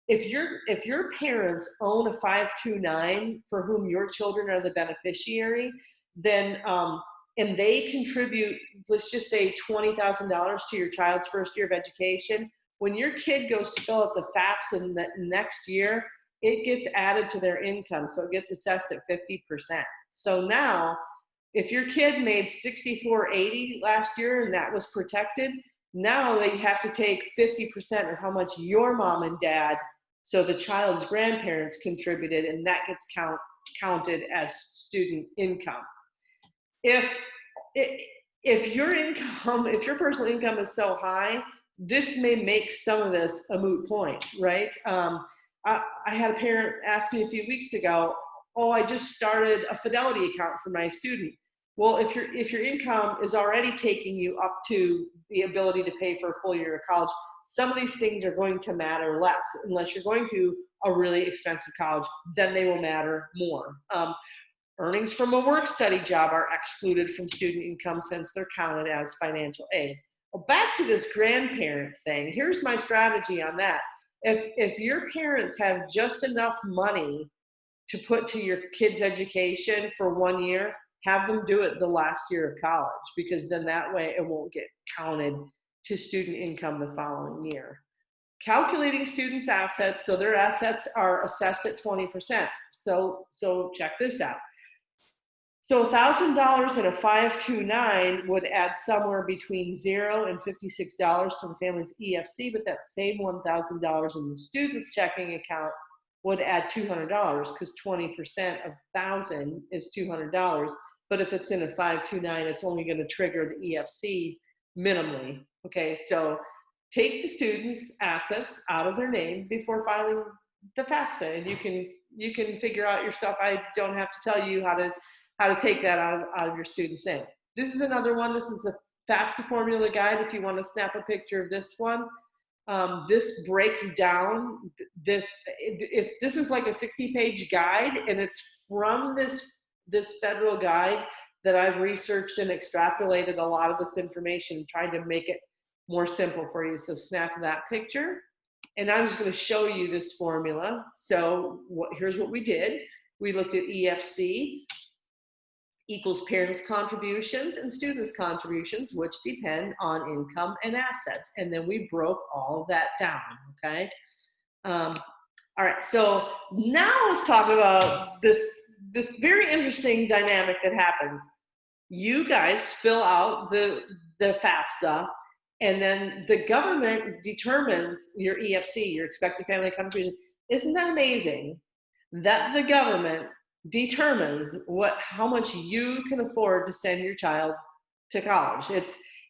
If your parents own a 529 for whom your children are the beneficiary, then and they contribute, let's just say $20,000 to your child's first year of education, when your kid goes to fill out the FAFSA in the next year, it gets added to their income, so it gets assessed at 50%. So now, if your kid made $64.80 last year and that was protected, now they have to take 50% of how much your mom and dad, so the child's grandparents, contributed, and that gets counted as student income. If your income, if your personal income is so high, this may make some of this a moot point, right? I had a parent ask me a few weeks ago, oh, I just started a Fidelity account for my student. Well, if your income is already taking you up to the ability to pay for a full year of college, some of these things are going to matter less. Unless you're going to a really expensive college, then they will matter more. Earnings from a work-study job are excluded from student income since they're counted as financial aid. back to this grandparent thing. Here's my strategy on that. If your parents have just enough money to put to your kids' education for 1 year, have them do it the last year of college, because then that way it won't get counted to student income the following year. Calculating students' assets, so their assets are assessed at 20%. So check this out. So $1,000 in a 529 would add somewhere between $0 and $56 to the family's EFC, but that same $1,000 in the student's checking account would add $200, because 20% of 1,000 is $200. But if it's in a 529, it's only going to trigger the EFC minimally. Okay, so take the student's assets out of their name before filing the FAFSA, and you can figure out yourself. I don't have to tell you how to take that out of your student's name. This is another one. This is a FAFSA formula guide. If you want to snap a picture of this one, this breaks down this. If this is like a 60-page guide, and it's from this federal guide that I've researched and extrapolated a lot of this information, trying to make it more simple for you. So snap that picture, and I'm just going to show you this formula. So here's what we did. We looked at EFC equals parents' contributions and students' contributions, which depend on income and assets. And then we broke all of that down, okay? All right, so now let's talk about this very interesting dynamic that happens. You guys fill out the FAFSA, and then the government determines your EFC, your expected family contribution. Isn't that amazing that the government determines how much you can afford to send your child to college?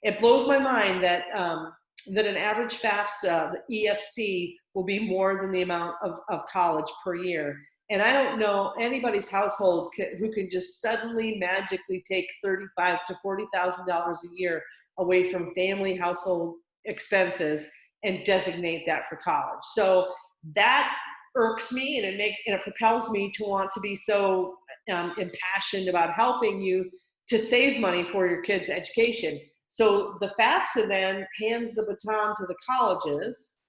It blows my mind that an average FAFSA, the EFC, will be more than the amount of college per year. And I don't know anybody's household who can just suddenly magically take $35,000 to $40,000 a year away from family household expenses and designate that for college. So that irks me, and it propels me to want to be so impassioned about helping you to save money for your kids' education. So the FAFSA then hands the baton to the colleges,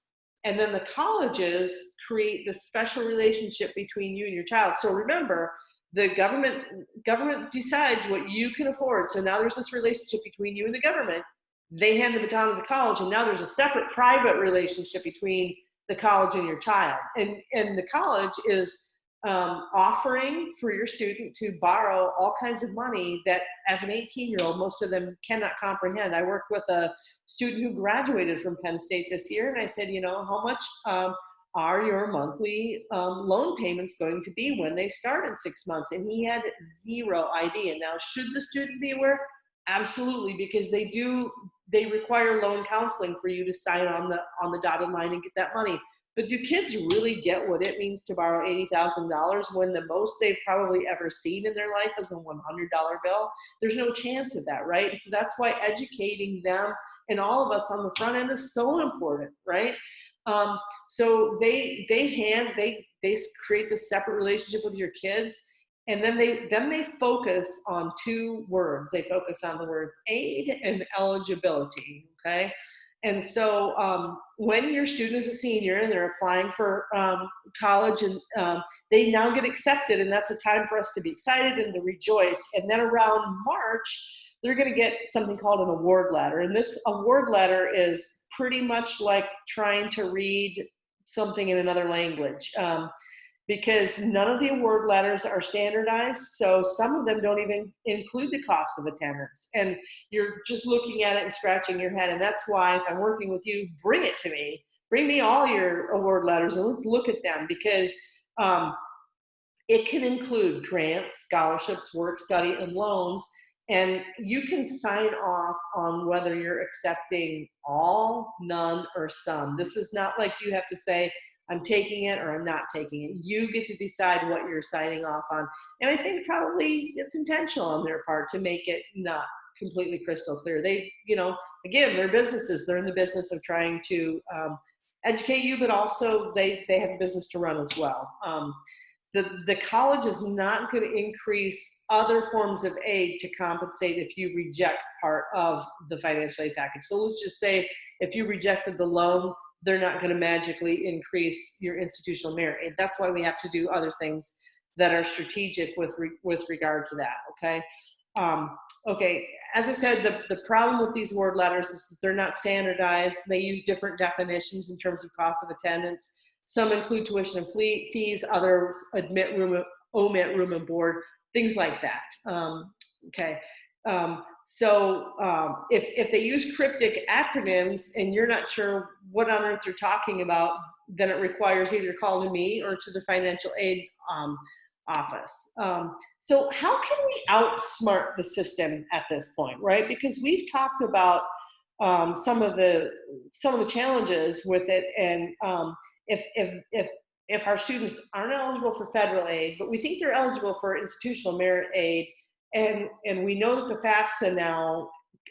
and then the colleges create this special relationship between you and your child. So remember, the government decides what you can afford. So now there's this relationship between you and the government. They hand the baton to the college, and now there's a separate private relationship between the college and your child. And the college is offering for your student to borrow all kinds of money that, as an 18-year-old, most of them cannot comprehend. I worked with a student who graduated from Penn State this year, and I said, how much are your monthly loan payments going to be when they start in 6 months? And he had zero idea. Now, should the student be aware? Absolutely, because they require loan counseling for you to sign on the dotted line and get that money. But do kids really get what it means to borrow $80,000 when the most they've probably ever seen in their life is a $100 bill? There's no chance of that, right? So that's why educating them and all of us on the front end is so important, right? So they create this separate relationship with your kids. And then they focus on two words. They focus on the words aid and eligibility, okay? And so when your student is a senior and they're applying for college, and they now get accepted, and that's a time for us to be excited and to rejoice. And then around March, they're going to get something called an award letter. And this award letter is pretty much like trying to read something in another language. Because none of the award letters are standardized, so some of them don't even include the cost of attendance. And you're just looking at it and scratching your head, and that's why if I'm working with you, bring it to me. Bring me all your award letters, and let's look at them, because it can include grants, scholarships, work study, and loans, and you can sign off on whether you're accepting all, none, or some. This is not like you have to say, I'm taking it or I'm not taking it. You get to decide what you're signing off on. And I think probably it's intentional on their part to make it not completely crystal clear. They, again, they're businesses. They're in the business of trying to educate you, but also they have a business to run as well. The college is not going to increase other forms of aid to compensate if you reject part of the financial aid package. So let's just say if you rejected the loan, they're not going to magically increase your institutional merit aid. That's why we have to do other things that are strategic with regard to that, okay? Okay, as I said, the problem with these award letters is that they're not standardized. They use different definitions in terms of cost of attendance. Some include tuition and fees, others omit room and board, things like that. Okay, if they use cryptic acronyms and you're not sure what on earth you're talking about, then it requires either call to me or to the financial aid office. So how can we outsmart the system at this point, right? Because we've talked about some of the challenges with it, and if our students aren't eligible for federal aid, but we think they're eligible for institutional merit aid, and we know that the FAFSA now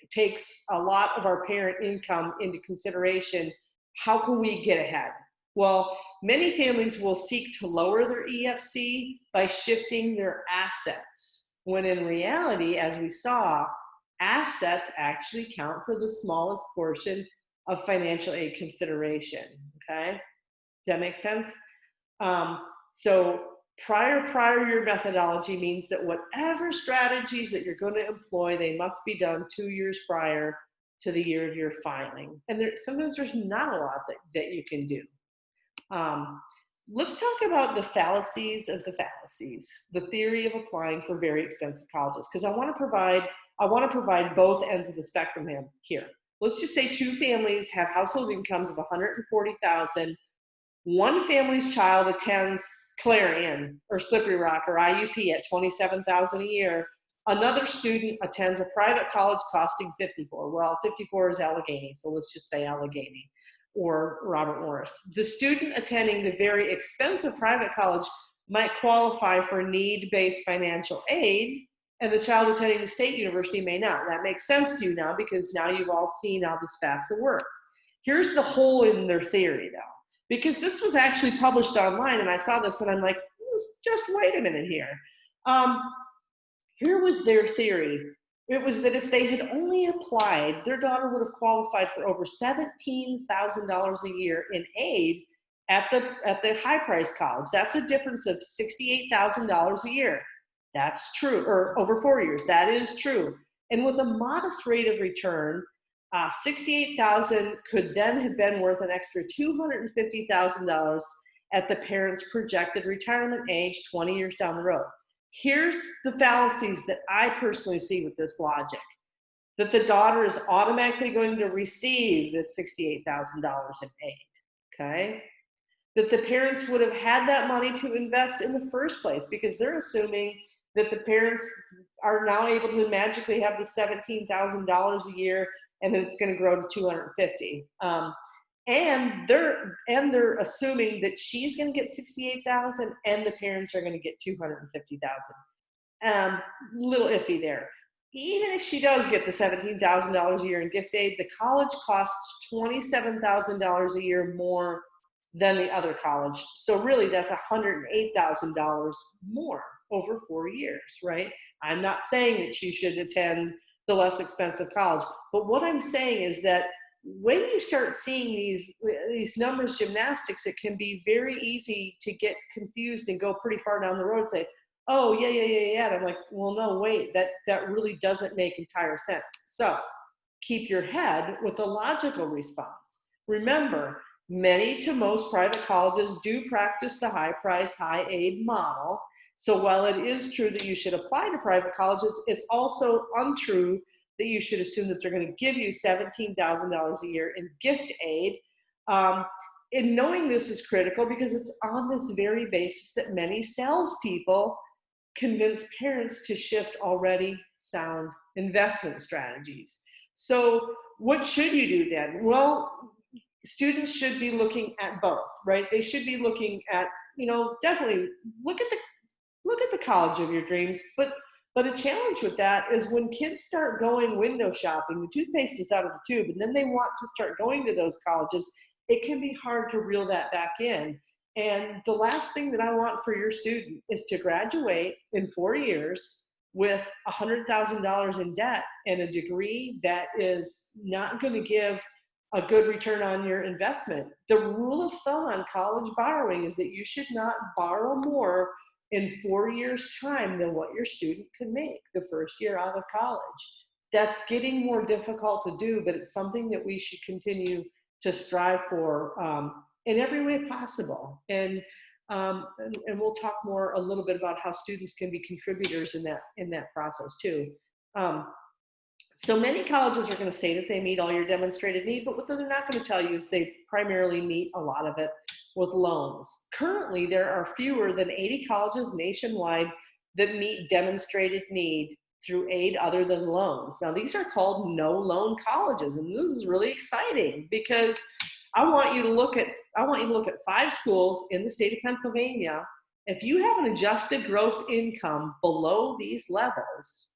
takes a lot of our parent income into consideration, how can we get ahead? Well, many families will seek to lower their EFC by shifting their assets, when in reality, as we saw, assets actually count for the smallest portion of financial aid consideration, okay? Does that make sense? So prior year methodology means that whatever strategies that you're going to employ, they must be done 2 years prior to the year of your filing. And sometimes there's not a lot that you can do. Let's talk about the fallacies of the fallacies, the theory of applying for very expensive colleges, because I want to provide both ends of the spectrum here. Let's just say two families have household incomes of $140,000. One family's child attends Clarion or Slippery Rock or IUP at $27,000 a year. Another student attends a private college costing $54,000. Well, $54,000 is Allegheny, so let's just say Allegheny or Robert Morris. The student attending the very expensive private college might qualify for need-based financial aid, and the child attending the state university may not. That makes sense to you now because now you've all seen how this FAFSA works. Here's the hole in their theory, though, because this was actually published online, and I saw this, and I'm like, just wait a minute here. Here was their theory. It was that if they had only applied, their daughter would have qualified for over $17,000 a year in aid at the high price college. That's a difference of $68,000 a year. That's true, or over 4 years. That is true. And with a modest rate of return, $68,000 could then have been worth an extra $250,000 at the parents' projected retirement age 20 years down the road. Here's the fallacies that I personally see with this logic: that the daughter is automatically going to receive this $68,000 in aid, okay? That the parents would have had that money to invest in the first place because they're assuming that the parents are now able to magically have the $17,000 a year and then it's going to grow to $250,000. And they're assuming that she's going to get $68,000 and the parents are going to get $250,000. Little iffy there. Even if she does get the $17,000 a year in gift aid, the college costs $27,000 a year more than the other college. So really, that's $108,000 more over 4 years, right? I'm not saying that she should attend the less expensive college, but what I'm saying is that when you start seeing these numbers gymnastics, it can be very easy to get confused and go pretty far down the road and say, oh, yeah. And I'm like, well, no, wait, that really doesn't make entire sense. So keep your head with a logical response. Remember, many to most private colleges do practice the high price, high aid model. So while it is true that you should apply to private colleges, it's also untrue that you should assume that they're going to give you $17,000 a year in gift aid. And knowing this is critical because it's on this very basis that many salespeople convince parents to shift already sound investment strategies. So what should you do then? Well, students should be looking at both, right? They should be looking at, definitely look at the college of your dreams, but a challenge with that is when kids start going window shopping, the toothpaste is out of the tube, and then they want to start going to those colleges, it can be hard to reel that back in. And the last thing that I want for your student is to graduate in 4 years with $100,000 in debt and a degree that is not going to give a good return on your investment. The rule of thumb on college borrowing is that you should not borrow more in 4 years' time than what your student could make the first year out of college. That's getting more difficult to do, but it's something that we should continue to strive for in every way possible. And we'll talk more a little bit about how students can be contributors in that process too. Um, so many colleges are going to say that they meet all your demonstrated need, but what they're not going to tell you is they primarily meet a lot of it with loans. Currently, there are fewer than 80 colleges nationwide that meet demonstrated need through aid other than loans. Now, these are called no-loan colleges, and this is really exciting because I want you to look at 5 schools in the state of Pennsylvania. If you have an adjusted gross income below these levels,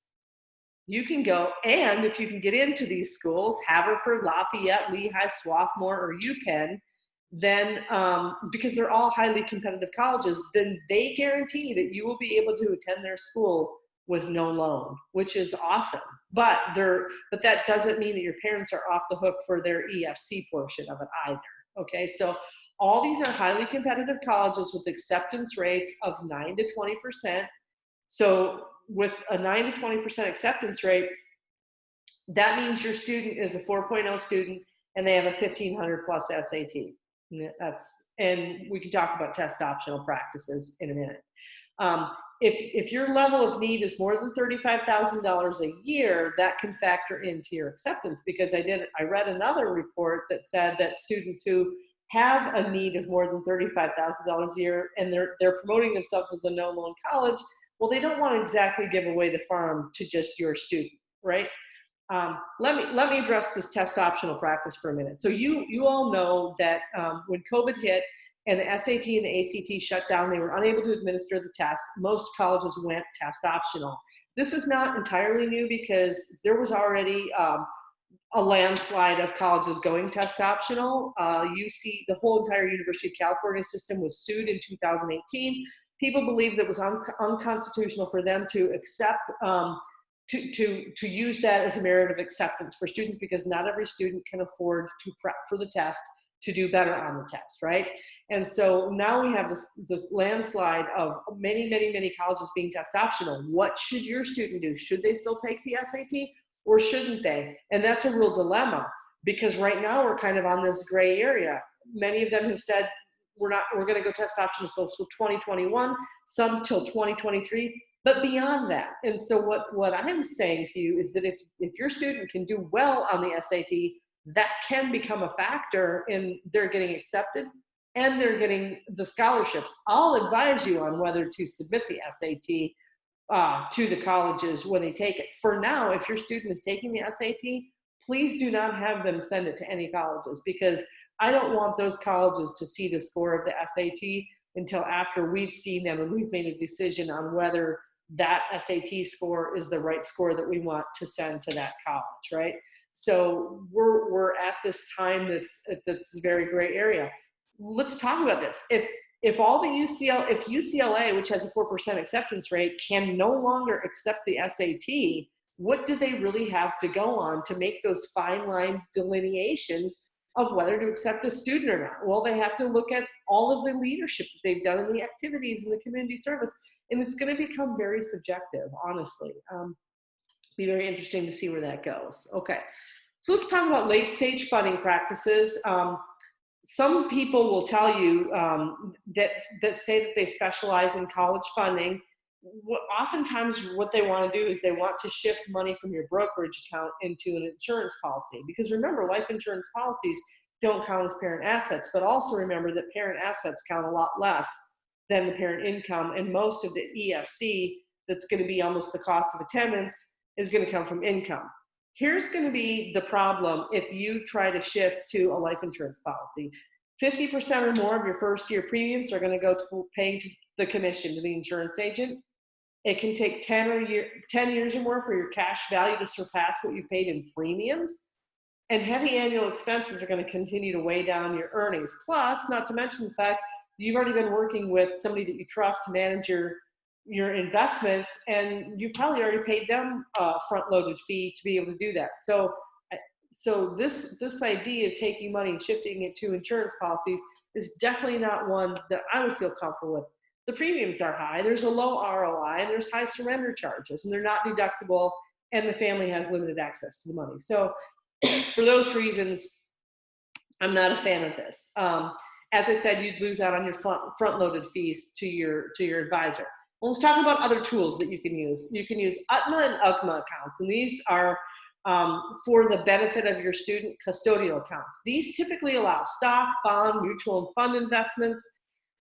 you can go, and if you can get into these schools, Haverford, Lafayette, Lehigh, Swarthmore, or UPenn, then because they're all highly competitive colleges, then they guarantee that you will be able to attend their school with no loan, which is awesome. But that doesn't mean that your parents are off the hook for their EFC portion of it either. Okay, so all these are highly competitive colleges with acceptance rates of 9 to 20%. So with a 9 to 20% acceptance rate, that means your student is a 4.0 student and they have a 1500 plus SAT. And we can talk about test optional practices in a minute. If your level of need is more than $35,000 a year, that can factor into your acceptance, because I read another report that said that students who have a need of more than $35,000 a year and they're promoting themselves as a no-loan college, well, they don't want to exactly give away the farm to just your student, right? Let me address this test optional practice for a minute. So you all know that when COVID hit and the SAT and the ACT shut down, they were unable to administer the tests. Most colleges went test optional. This is not entirely new because there was already a landslide of colleges going test optional. The whole entire University of California system was sued in 2018. People believed that it was unconstitutional for them to accept to use that as a merit of acceptance for students, because not every student can afford to prep for the test to do better on the test, right? And so now we have this landslide of many colleges being test optional. What should your student do? Should they still take the SAT or shouldn't they? And that's a real dilemma, because right now we're kind of on this gray area. Many of them have said we're going to go test optional till 2021, some till 2023. But beyond that. And so what I'm saying to you is that if your student can do well on the SAT, that can become a factor in their getting accepted and they're getting the scholarships. I'll advise you on whether to submit the SAT to the colleges when they take it. For now, if your student is taking the SAT, please do not have them send it to any colleges, because I don't want those colleges to see the score of the SAT until after we've seen them and we've made a decision on whether that SAT score is the right score that we want to send to that college, right? So we're at this time that's very gray area. Let's talk about this. If UCLA, which has a 4% acceptance rate, can no longer accept the SAT, what do they really have to go on to make those fine line delineations of whether to accept a student or not? Well, they have to look at all of the leadership that they've done in the activities and the community service. And it's going to become very subjective, honestly. Be very interesting to see where that goes. Okay, so let's talk about late stage funding practices. Some people will tell you that say that they specialize in college funding. Oftentimes what they want to do is they want to shift money from your brokerage account into an insurance policy. Because remember, life insurance policies don't count as parent assets, but also remember that parent assets count a lot less than the parent income, and most of the EFC that's going to be almost the cost of attendance is going to come from income. Here's going to be the problem if you try to shift to a life insurance policy. 50% or more of your first year premiums are going to go to paying the commission to the insurance agent. It can take 10 years or more for your cash value to surpass what you paid in premiums. And heavy annual expenses are going to continue to weigh down your earnings. Plus, not to mention the fact you've already been working with somebody that you trust to manage your investments, and you probably already paid them a front-loaded fee to be able to do that. So this idea of taking money and shifting it to insurance policies is definitely not one that I would feel comfortable with. The premiums are high, there's a low ROI, and there's high surrender charges, and they're not deductible, and the family has limited access to the money. So for those reasons, I'm not a fan of this. As I said, you'd lose out on your front-loaded fees to your advisor. Well, let's talk about other tools that you can use. You can use UTMA and UGMA accounts, and these are for the benefit of your student custodial accounts. These typically allow stock, bond, mutual, and fund investments,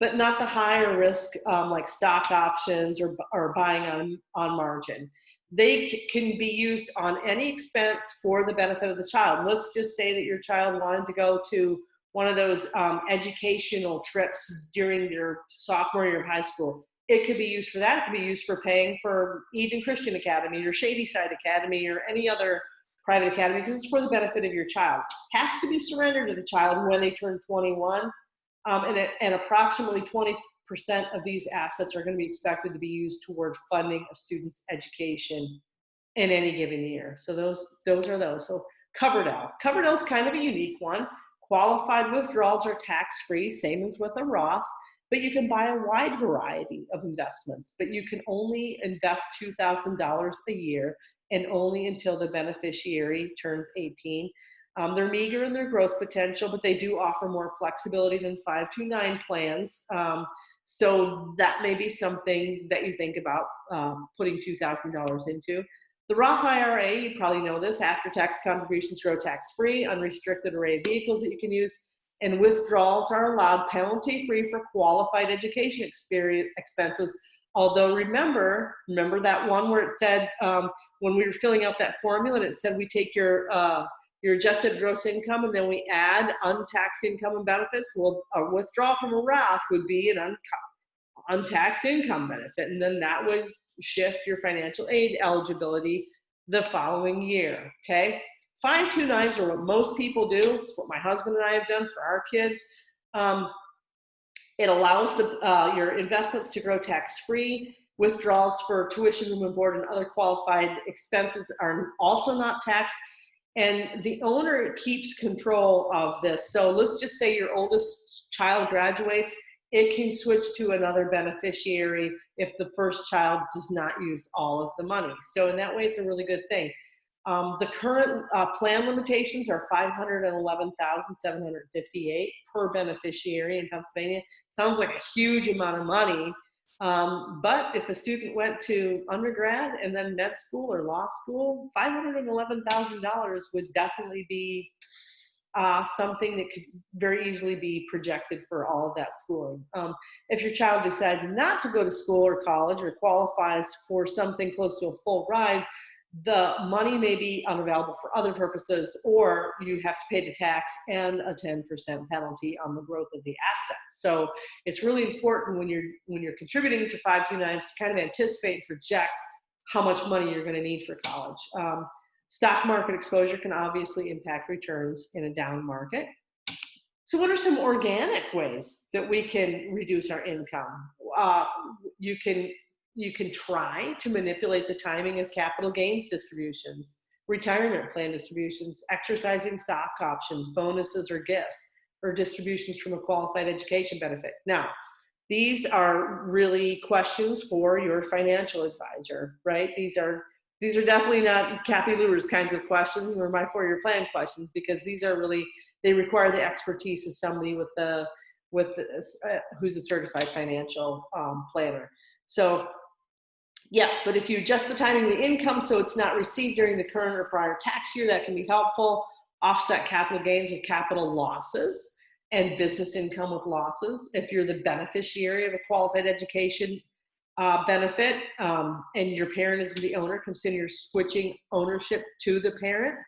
but not the higher risk like stock options or buying on margin. They can be used on any expense for the benefit of the child. Let's just say that your child wanted to go to one of those educational trips during their sophomore year of high school. It could be used for that. It could be used for paying for Eden Christian Academy or Shady Side Academy or any other private academy, because it's for the benefit of your child. Has to be surrendered to the child when they turn 21, and approximately 20% of these assets are going to be expected to be used toward funding a student's education in any given year. So those are those. So Coverdell. Coverdell is kind of a unique one. Qualified withdrawals are tax-free, same as with a Roth, but you can buy a wide variety of investments, but you can only invest $2,000 a year and only until the beneficiary turns 18. They're meager in their growth potential, but they do offer more flexibility than 529 plans. So that may be something that you think about putting $2,000 into. The Roth IRA, you probably know this, after-tax contributions grow tax-free, unrestricted array of vehicles that you can use, and withdrawals are allowed penalty-free for qualified education expenses. Although remember that one where it said, when we were filling out that formula, and it said we take your adjusted gross income and then we add untaxed income and benefits. Well, a withdrawal from a Roth would be an untaxed income benefit, and then that would shift your financial aid eligibility the following year, okay? 529s are what most people do. It's what my husband and I have done for our kids. It allows your investments to grow tax-free. Withdrawals for tuition, room and board, and other qualified expenses are also not taxed. And the owner keeps control of this. So let's just say your oldest child graduates, it can switch to another beneficiary if the first child does not use all of the money. So in that way, it's a really good thing. The current plan limitations are $511,758 per beneficiary in Pennsylvania. Sounds like a huge amount of money, but if a student went to undergrad and then med school or law school, $511,000 would definitely be something that could very easily be projected for all of that schooling. If your child decides not to go to school or college or qualifies for something close to a full ride, the money may be unavailable for other purposes, or you have to pay the tax and a 10% penalty on the growth of the assets. So it's really important when you're contributing to 529s to kind of anticipate and project how much money you're going to need for college. Stock market exposure can obviously impact returns in a down market. So what are some organic ways that we can reduce our income? You can try to manipulate the timing of capital gains distributions, retirement plan distributions, exercising stock options, bonuses or gifts, or distributions from a qualified education benefit. Now, these are really questions for your financial advisor, right? These are definitely not Kathy Luer's kinds of questions or my 4-year plan questions, because these are really, they require the expertise of somebody who's a certified financial planner. So yes, but if you adjust the timing of the income so it's not received during the current or prior tax year, that can be helpful. Offset capital gains with capital losses and business income with losses. If you're the beneficiary of a qualified education benefit and your parent is the owner, consider switching ownership to the parent.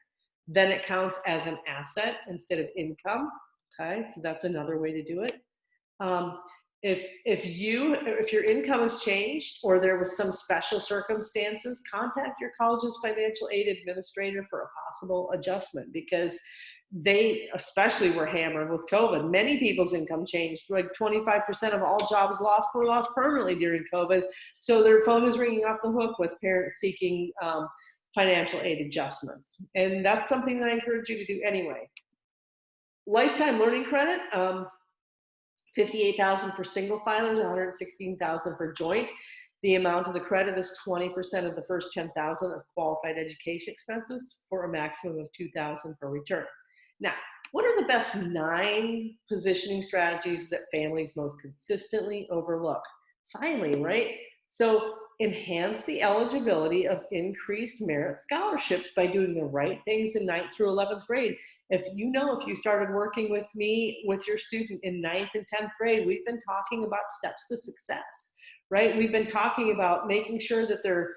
Then it counts as an asset instead of income. Okay, so that's another way to do it. If your income has changed or there was some special circumstances, contact your college's financial aid administrator for a possible adjustment, because they especially were hammered with COVID. Many people's income changed. Like 25% of all jobs lost were lost permanently during COVID. So their phone is ringing off the hook with parents seeking financial aid adjustments. And that's something that I encourage you to do anyway. Lifetime learning credit, 58,000 for single filers, 116,000 for joint. The amount of the credit is 20% of the first 10,000 of qualified education expenses for a maximum of 2,000 per return. Now, what are the best 9 positioning strategies that families most consistently overlook? Finally, right? So enhance the eligibility of increased merit scholarships by doing the right things in 9th through 11th grade. If you started working with me with your student in 9th and 10th grade, we've been talking about steps to success, right? We've been talking about making sure that their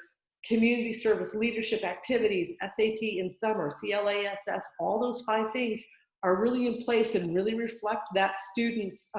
community service leadership activities, SAT in summer, CLASS, all those 5 things are really in place and really reflect that student's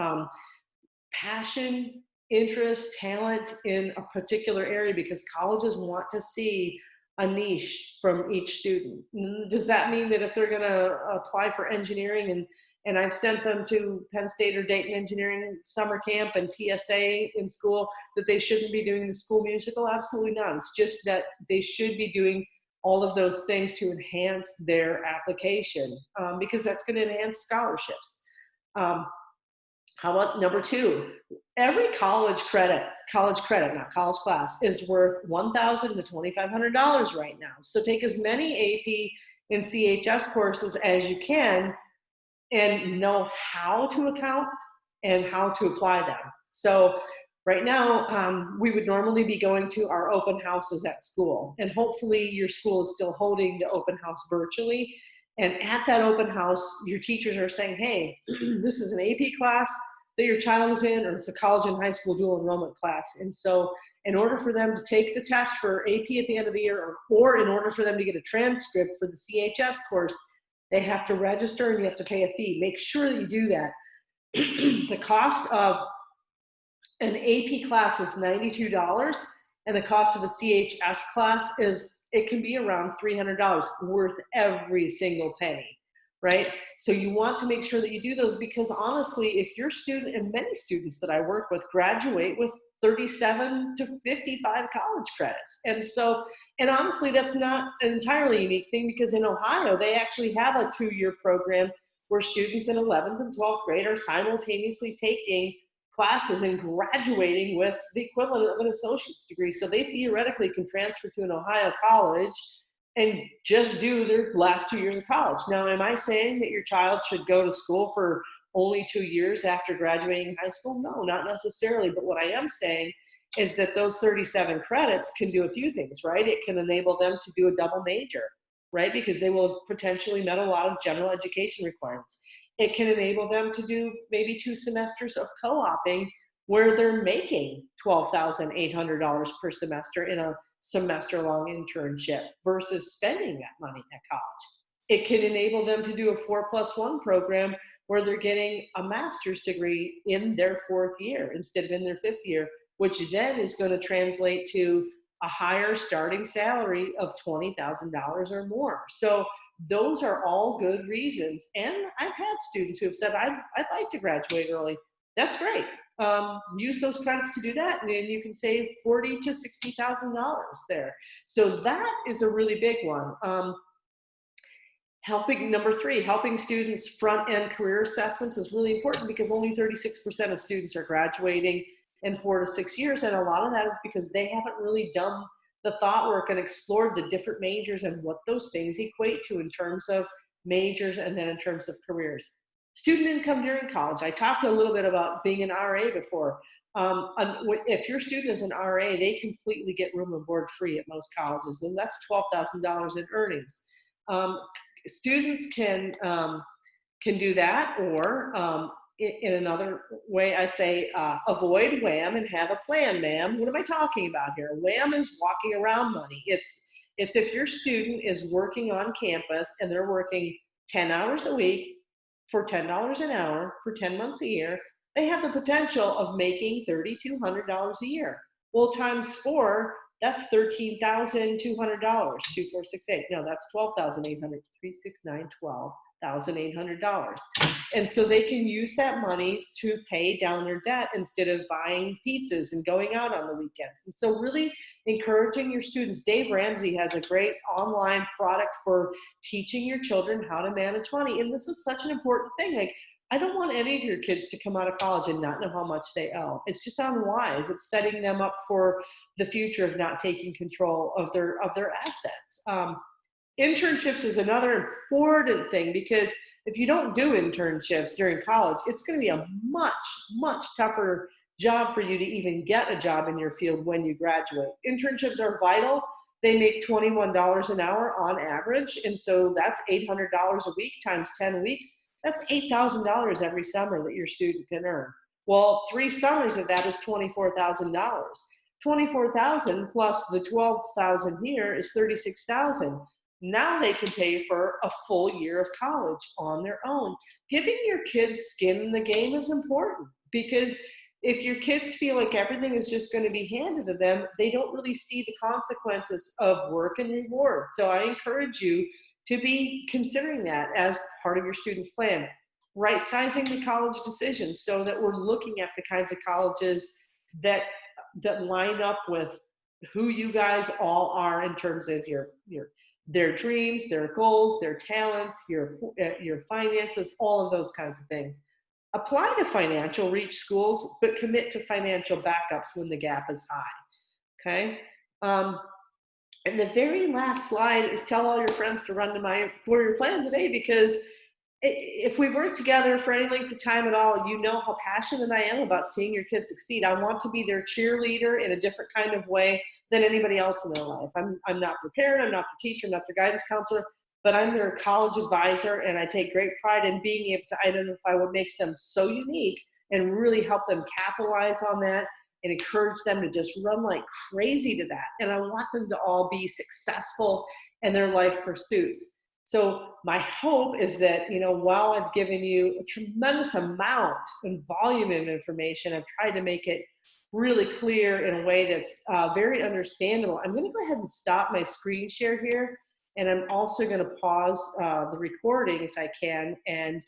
passion, interest, talent in a particular area, because colleges want to see a niche from each student. Does that mean that if they're going to apply for engineering and I've sent them to Penn State or Dayton Engineering summer camp and TSA in school, that they shouldn't be doing the school musical? Absolutely not. It's just that they should be doing all of those things to enhance their application, because that's going to enhance scholarships. How about number 2? Every college class is worth $1,000 to $2,500 right now. So take as many AP and CHS courses as you can and know how to account and how to apply them. So right now, we would normally be going to our open houses at school, and hopefully your school is still holding the open house virtually. And at that open house, your teachers are saying, hey, this is an AP class that your child is in, or it's a college and high school dual enrollment class. And so in order for them to take the test for AP at the end of the year, or in order for them to get a transcript for the CHS course, they have to register and you have to pay a fee. Make sure that you do that. The cost of an AP class is $92, and the cost of a CHS class it can be around $300, worth every single penny, right? So you want to make sure that you do those, because honestly, if your student, and many students that I work with, graduate with 37 to 55 college credits. And honestly, that's not an entirely unique thing, because in Ohio, they actually have a 2-year program where students in 11th and 12th grade are simultaneously taking classes and graduating with the equivalent of an associate's degree. So they theoretically can transfer to an Ohio college and just do their last 2 years of college. Now, am I saying that your child should go to school for only 2 years after graduating high school? No, not necessarily. But what I am saying is that those 37 credits can do a few things, right? It can enable them to do a double major, right? Because they will have potentially met a lot of general education requirements. It can enable them to do maybe 2 semesters of co-oping where they're making $12,800 per semester in a semester-long internship versus spending that money at college. It can enable them to do a 4+1 program where they're getting a master's degree in their 4th year instead of in their 5th year, which then is going to translate to a higher starting salary of $20,000 or more. So those are all good reasons. And I've had students who have said, I'd like to graduate early. That's great. Use those credits to do that, and then you can save $40,000 to $60,000 there. So that is a really big one. Number 3, helping students front-end career assessments is really important, because only 36% of students are graduating in 4 to 6 years, and a lot of that is because they haven't really done the thought work and explored the different majors and what those things equate to in terms of majors and then in terms of careers. Student income during college. I talked a little bit about being an RA before. If your student is an RA, they completely get room and board free at most colleges, and that's $12,000 in earnings. Students can do that, or in another way, I say avoid wham and have a plan, ma'am. What am I talking about here? Wham is walking around money. It's if your student is working on campus and they're working 10 hours a week for $10 an hour for 10 months a year, they have the potential of making $3,200 a year. Well, times 4, that's $13,200. 2, 4, 6, 8. No, that's $12,800. 3, 6, 9, 12. $1,800. And so they can use that money to pay down their debt instead of buying pizzas and going out on the weekends. And so really encouraging your students. Dave Ramsey has a great online product for teaching your children how to manage money. And this is such an important thing. Like, I don't want any of your kids to come out of college and not know how much they owe. It's just unwise. It's setting them up for the future of not taking control of their assets. Internships is another important thing, because if you don't do internships during college, it's going to be a much, much tougher job for you to even get a job in your field when you graduate. Internships are vital. They make $21 an hour on average. And so that's $800 a week times 10 weeks. That's $8,000 every summer that your student can earn. Well, 3 summers of that is $24,000. 24,000 plus the 12,000 here is 36,000. Now they can pay for a full year of college on their own. Giving your kids skin in the game is important, because if your kids feel like everything is just going to be handed to them, they don't really see the consequences of work and reward. So I encourage you to be considering that as part of your student's plan. Right sizing the college decision so that we're looking at the kinds of colleges that line up with who you guys all are in terms of their dreams, their goals, their talents, your finances, all of those kinds of things. Apply to financial reach schools, but commit to financial backups when the gap is high, okay? And the very last slide is tell all your friends to run to my 4-year plan today, because if we work together for any length of time at all, you know how passionate I am about seeing your kids succeed. I want to be their cheerleader in a different kind of way than anybody else in their life. I'm not their parent, I'm not their teacher, I'm not their guidance counselor, but I'm their college advisor, and I take great pride in being able to identify what makes them so unique and really help them capitalize on that and encourage them to just run like crazy to that. And I want them to all be successful in their life pursuits. So my hope is that, while I've given you a tremendous amount and volume of information, I've tried to make it really clear in a way that's very understandable. I'm going to go ahead and stop my screen share here, and I'm also going to pause the recording if I can, and